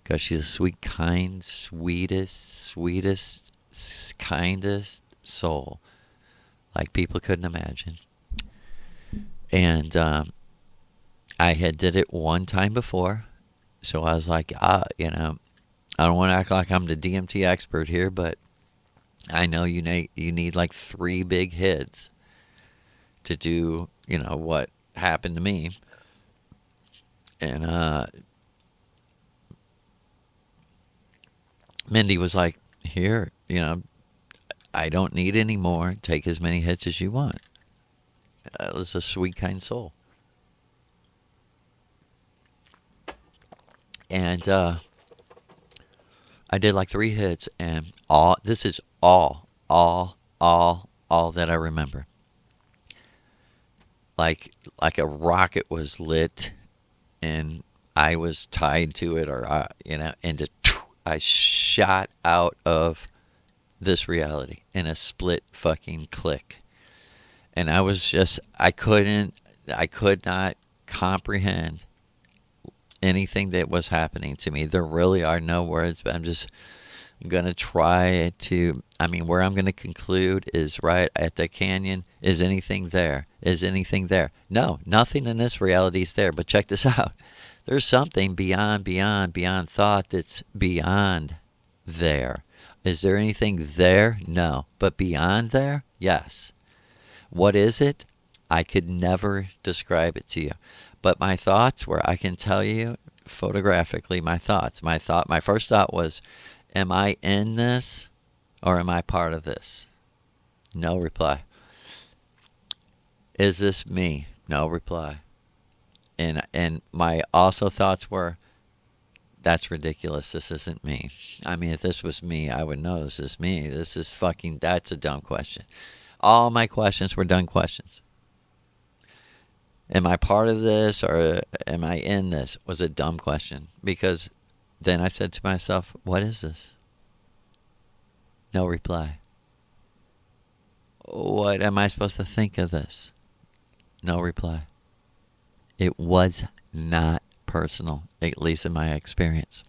because she's a sweet, kind, sweetest, kindest soul, like people couldn't imagine. And I had did it one time before, so I was like, I don't want to act like I'm the DMT expert here, but I know you need like 3 big hits to do, what happened to me. And Mindy was like, here, I don't need any more. Take as many hits as you want. It's a sweet, kind soul. And I did like 3 hits, and this is all that I remember. Like a rocket was lit, and I was tied to it, or and just I shot out of this reality in a split fucking click. And I was just, I could not comprehend anything that was happening to me. There really are no words, but I'm just going to try to, where I'm going to conclude is right at the canyon. Is anything there? Is anything there? No, nothing in this reality is there. But check this out. There's something beyond thought that's beyond there. Is there anything there? No. But beyond there? Yes. What is it? I could never describe it to you. But my thoughts were, I can tell you photographically my thoughts. My first thought was, am I in this or am I part of this? No reply. Is this me? No reply. And my also thoughts were, that's ridiculous. This isn't me. If this was me, I would know this is me. That's a dumb question. All my questions were dumb questions. Am I part of this or am I in this? Was a dumb question. Because then I said to myself, what is this? No reply. What am I supposed to think of this? No reply. It was not personal, at least in my experience.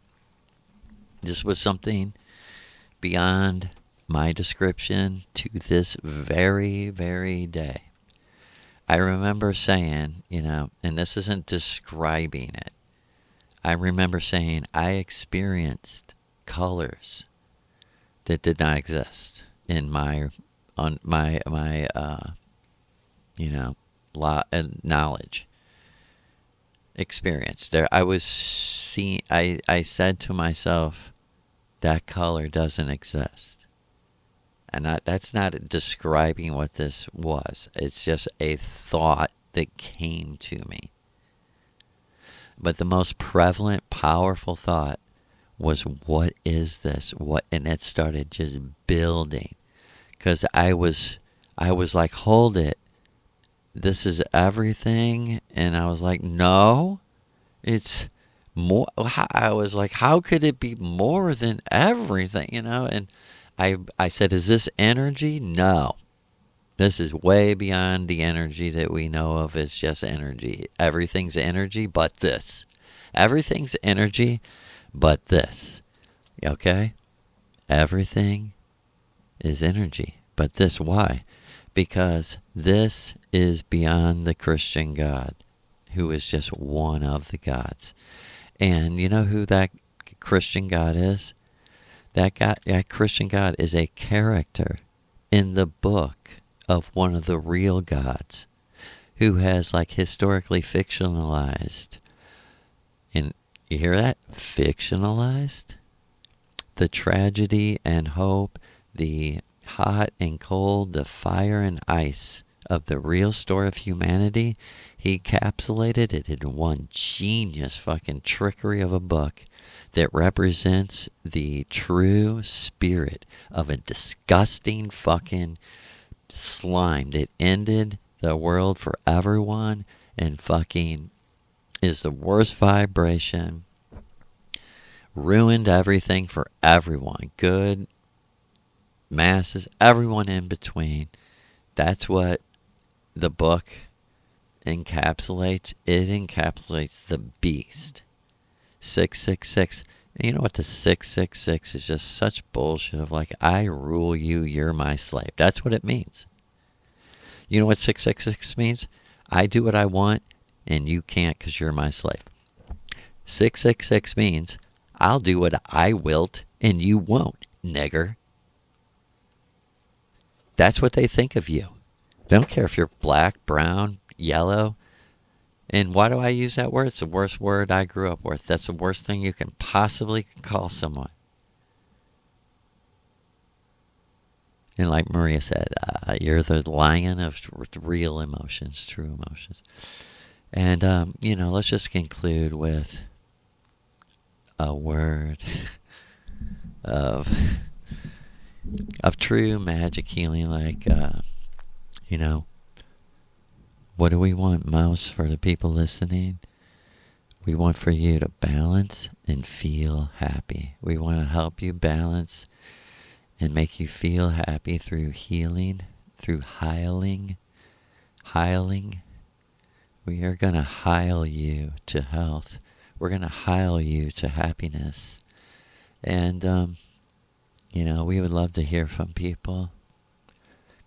This was something beyond my description to this very, very day. I remember saying, and this isn't describing it. I remember saying I experienced colors that did not exist in my knowledge experience. There, I was seeing. I said to myself, that color doesn't exist. And that's not describing what this was. It's just a thought that came to me. But the most prevalent, powerful thought was, what is this? And it started just building. Because I was like, hold it. This is everything. And I was like, no, it's more. I was like, how could it be more than everything? And I said, is this energy? No. This is way beyond the energy that we know of. It's just energy. Everything's energy but this. Everything's energy but this. Okay? Everything is energy but this. Why? Because this is beyond the Christian God, who is just one of the gods. And you know who that Christian God is? That Christian God is a character in the book of one of the real gods, who has historically fictionalized. And you hear that? Fictionalized? The tragedy and hope, the hot and cold, the fire and ice of the real story of humanity, he encapsulated it in one genius fucking trickery of a book that represents the true spirit of a disgusting fucking slime that ended the world for everyone and fucking is the worst vibration, ruined everything for everyone, good, masses, everyone in between. That's what the book encapsulates. It encapsulates the beast. 666. And you know what? The 666 is just such bullshit of like, I rule you, you're my slave. That's what it means. You know what 666 means? I do what I want and you can't because you're my slave. 666 means I'll do what I wilt and you won't, nigger. That's what they think of you. They don't care if you're black, brown, yellow. And why do I use that word? It's the worst word I grew up with. That's the worst thing you can possibly call someone. And like Maria said, you're the lion of real emotions, true emotions. And, let's just conclude with a word of true magic healing. Like, what do we want most for the people listening? We want for you to balance and feel happy. We want to help you balance and make you feel happy through healing, through heiling. We are going to heal you to health. We're going to heal you to happiness. And, we would love to hear from people.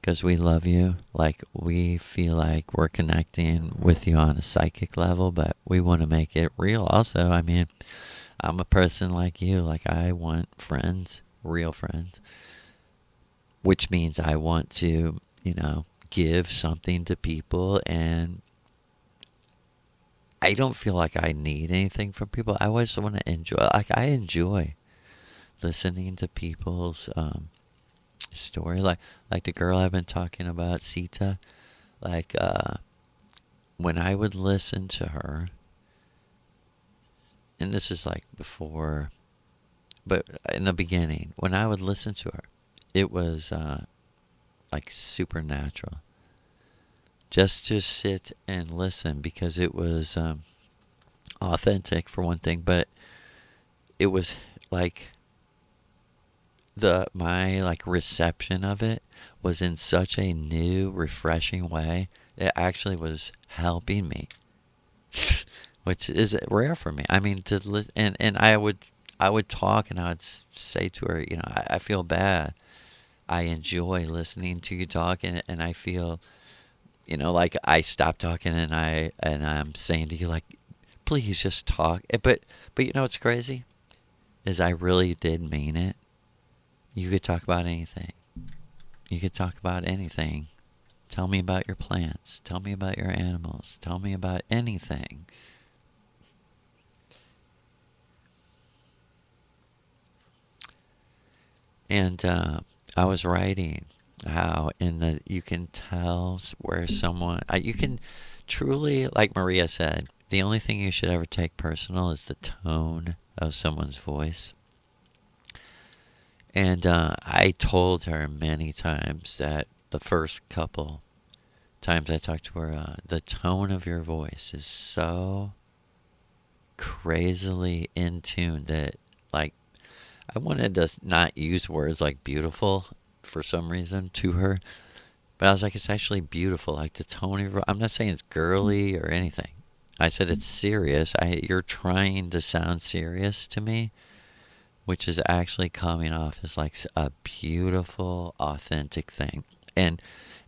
Because we love you, like we feel like we're connecting with you on a psychic level, but we want to make it real also. I mean, I'm a person like you, like I want friends, real friends, which means I want to, give something to people, and I don't feel like I need anything from people. I always want to enjoy, like I enjoy listening to people's, story, like the girl I've been talking about, Sita. Like when I would listen to her, and this is like before, but in the beginning, when I would listen to her, it was like supernatural. Just to sit and listen, because it was authentic for one thing, but it was like my reception of it was in such a new, refreshing way. It actually was helping me, which is rare for me. I mean, to listen, and I would talk, and I would say to her, I feel bad. I enjoy listening to you talk, and I feel, like I stop talking, and I'm saying to you, like, please just talk. But what's crazy is I really did mean it. You could talk about anything. You could talk about anything. Tell me about your plants. Tell me about your animals. Tell me about anything. And I was writing how you can tell where someone, you can truly, like Maria said, the only thing you should ever take personal is the tone of someone's voice. And I told her many times that the first couple times I talked to her, the tone of your voice is so crazily in tune that, like, I wanted to not use words like beautiful for some reason to her. But I was like, it's actually beautiful. Like the tone of your voice. I'm not saying it's girly or anything. I said it's serious. You're trying to sound serious to me, which is actually coming off as like a beautiful, authentic thing. And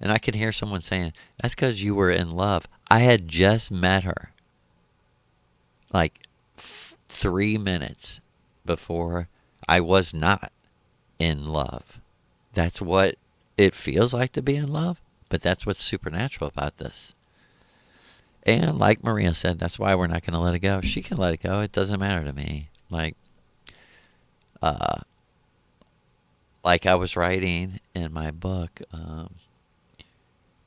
I could hear someone saying, that's because you were in love. I had just met her like 3 minutes before I was not in love. That's what it feels like to be in love, but that's what's supernatural about this. And like Maria said, that's why we're not going to let it go. She can let it go. It doesn't matter to me. Like I was writing in my book,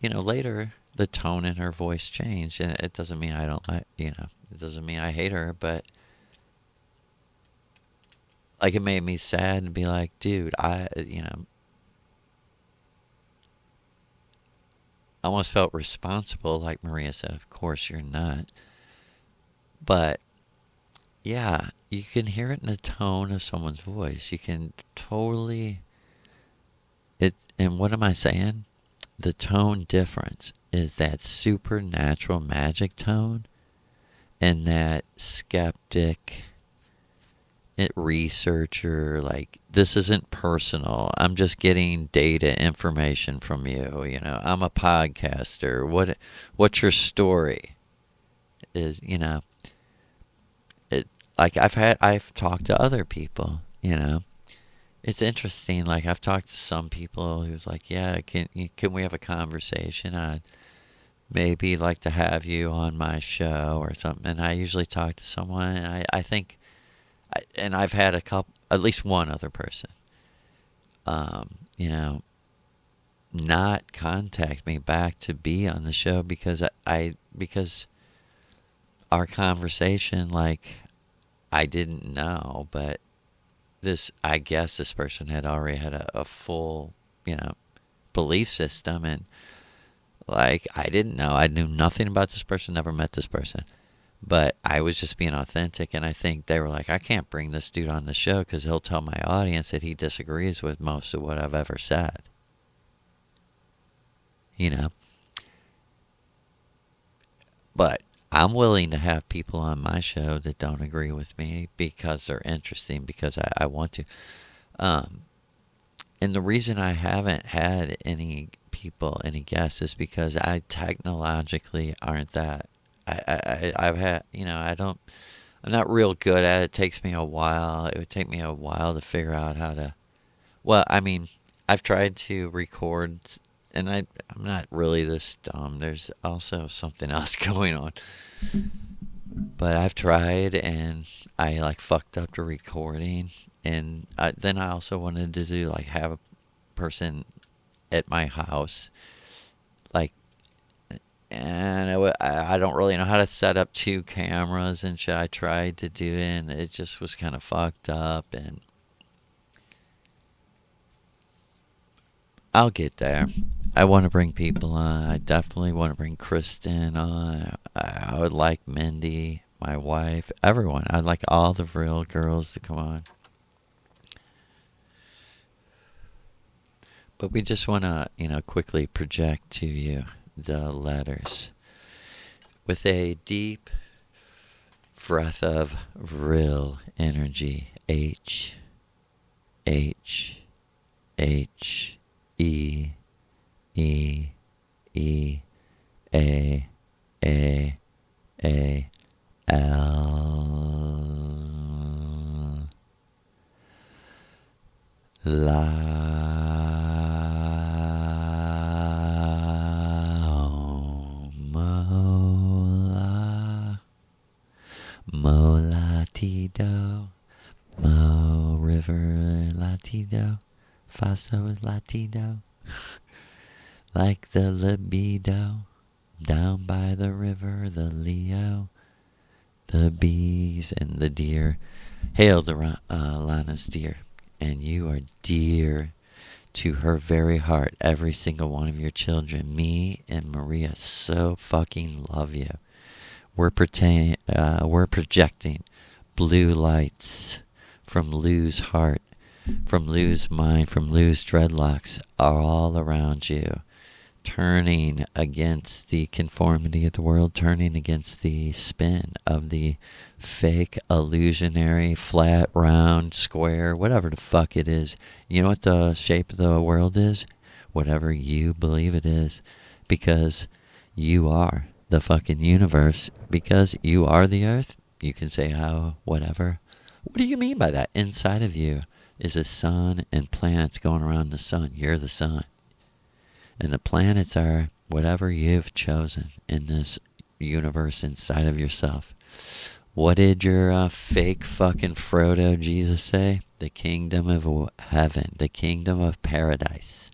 later the tone in her voice changed, and it doesn't mean I don't like, it doesn't mean I hate her, but like it made me sad and be like, dude, I almost felt responsible. Like Maria said, of course you're not, but yeah, you can hear it in the tone of someone's voice. You can totally and what am I saying? The tone difference is that supernatural magic tone and that skeptic researcher, like, this isn't personal. I'm just getting data information from you. I'm a podcaster. What's your story? Is it like I've talked to other people. It's interesting. Like, I've talked to some people who's like, yeah, can we have a conversation? I'd maybe like to have you on my show or something. And I usually talk to someone, and I think, and I've had at least one other person, not contact me back to be on the show because because our conversation, like, I didn't know, but I guess this person had already had a full, belief system, and like, I didn't know. I knew nothing about this person, never met this person. But I was just being authentic, and I think they were like, I can't bring this dude on the show because he'll tell my audience that he disagrees with most of what I've ever said. But I'm willing to have people on my show that don't agree with me because they're interesting, because I want to. And the reason I haven't had any guests is because I technologically aren't that. I've had, I'm not real good at it. It takes me a while. It would take me a while to figure out how to, well, I mean, I've tried to record, and I'm not really this dumb. There's also something else going on. But I've tried, and I, like, fucked up the recording. And then I also wanted to do, like, have a person at my house, like, and I don't really know how to set up 2 cameras and shit. I tried to do it, and it just was kind of fucked up, and I'll get there. I want to bring people on. I definitely want to bring Kristen on. I would like Mindy, my wife, everyone. I'd like all the Vril girls to come on. But we just want to, quickly project to you the letters with a deep breath of Vril energy. H, H, H, E, E, E, A, L, La. Mo latido, mo river latido, faso latido, like the libido, down by the river, the Leo, the bees and the deer. Hail the Lana's deer, and you are dear to her very heart, every single one of your children. Me and Maria so fucking love you. We're projecting blue lights from Lou's heart, from Lou's mind, from Lou's dreadlocks, are all around you, turning against the conformity of the world, turning against the spin of the fake, illusionary, flat, round, square, whatever the fuck it is. You know what the shape of the world is? Whatever you believe it is, because you are the fucking universe, because you are the earth. You can say how, whatever. What do you mean by that? Inside of you is a sun and planets going around the sun. You're the sun. And the planets are whatever you've chosen in this universe inside of yourself. What did your fake fucking Frodo Jesus say? The kingdom of heaven. The kingdom of paradise.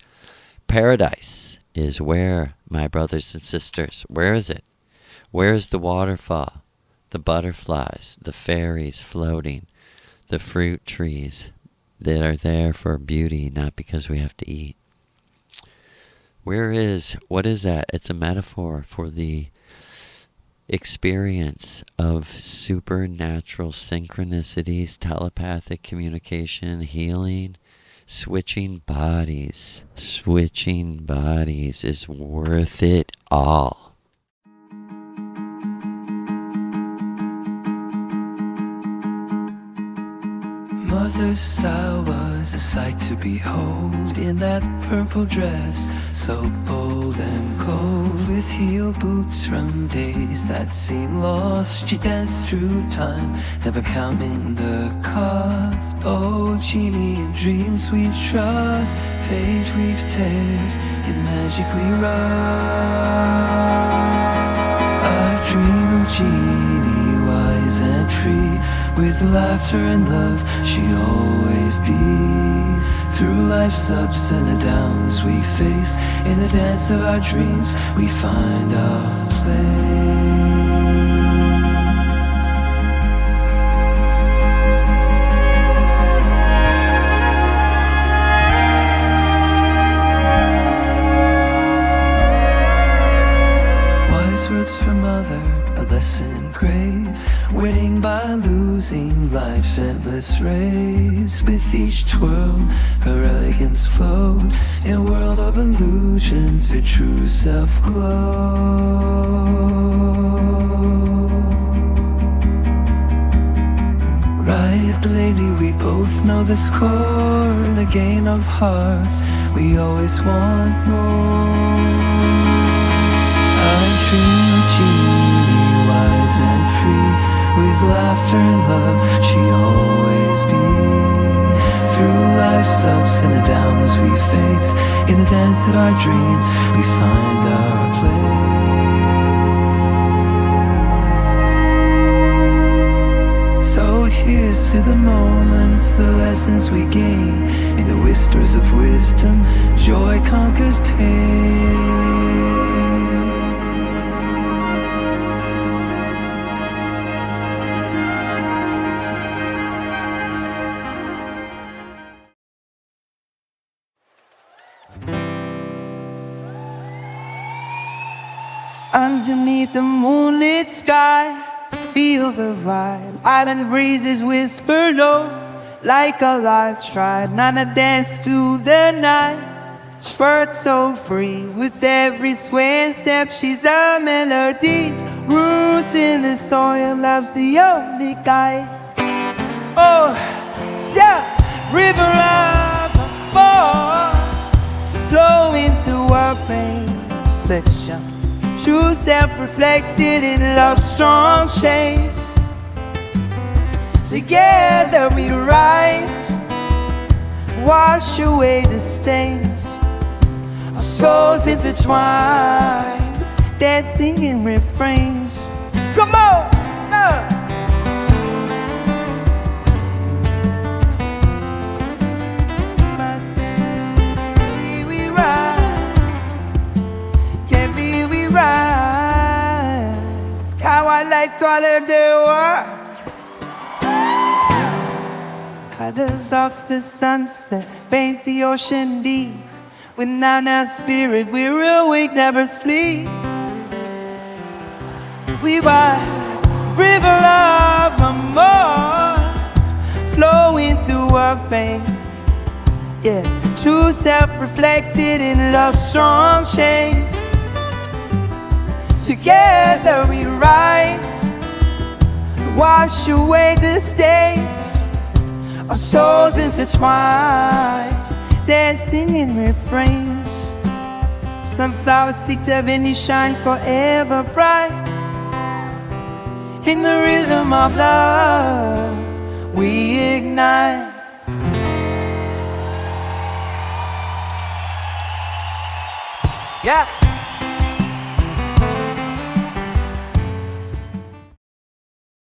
Paradise is where, my brothers and sisters? Where is it? Where is the waterfall, the butterflies, the fairies floating, the fruit trees that are there for beauty, not because we have to eat? What is that? It's a metaphor for the experience of supernatural synchronicities, telepathic communication, healing. Switching bodies is worth it all. Mother's style was a sight to behold, in that purple dress, so bold and cold, with heel boots from days that seemed lost. She danced through time, never counting the cost. Oh, genie in dreams we trust, fate weaves tales it magically runs. I dream of genie, wise and free, with laughter and love she'll always be. Through life's ups and downs we face, in the dance of our dreams we find our place. Wise words from mother, a lesson grace, winning by losing life's endless race. With each twirl her elegance flowed, in a world of illusions her true self glowed. Right, lady, we both know the score, in a game of hearts we always want more. I dream of genie, wise and free, with laughter and love she'll always be. Through life's ups and the downs we face, in the dance of our dreams we find our place. So here's to the moments, the lessons we gain, in the whispers of wisdom joy conquers pain. Underneath the moonlit sky, feel the vibe. Island breezes whisper low, like a life stride. Nana dance to the night, spurt so free. With every sway and step, she's a melody. Roots in the soil, love's the only guide. Oh, yeah, river of amor, flowing through our veins, section. True self reflected in love's strong shapes. Together we rise, wash away the stains. Our souls intertwine, dancing in refrains. Come on! How I like to live the world. Colors of the sunset paint the ocean deep. With Nana's spirit we're awake, never sleep. We ride river of amor, flowing through our veins. Yeah, true self reflected in love's strong shades. Together we rise, wash away the stains. Our souls intertwine, dancing in refrains. Sunflower seeds of any shine forever bright. In the rhythm of love we ignite. Yeah.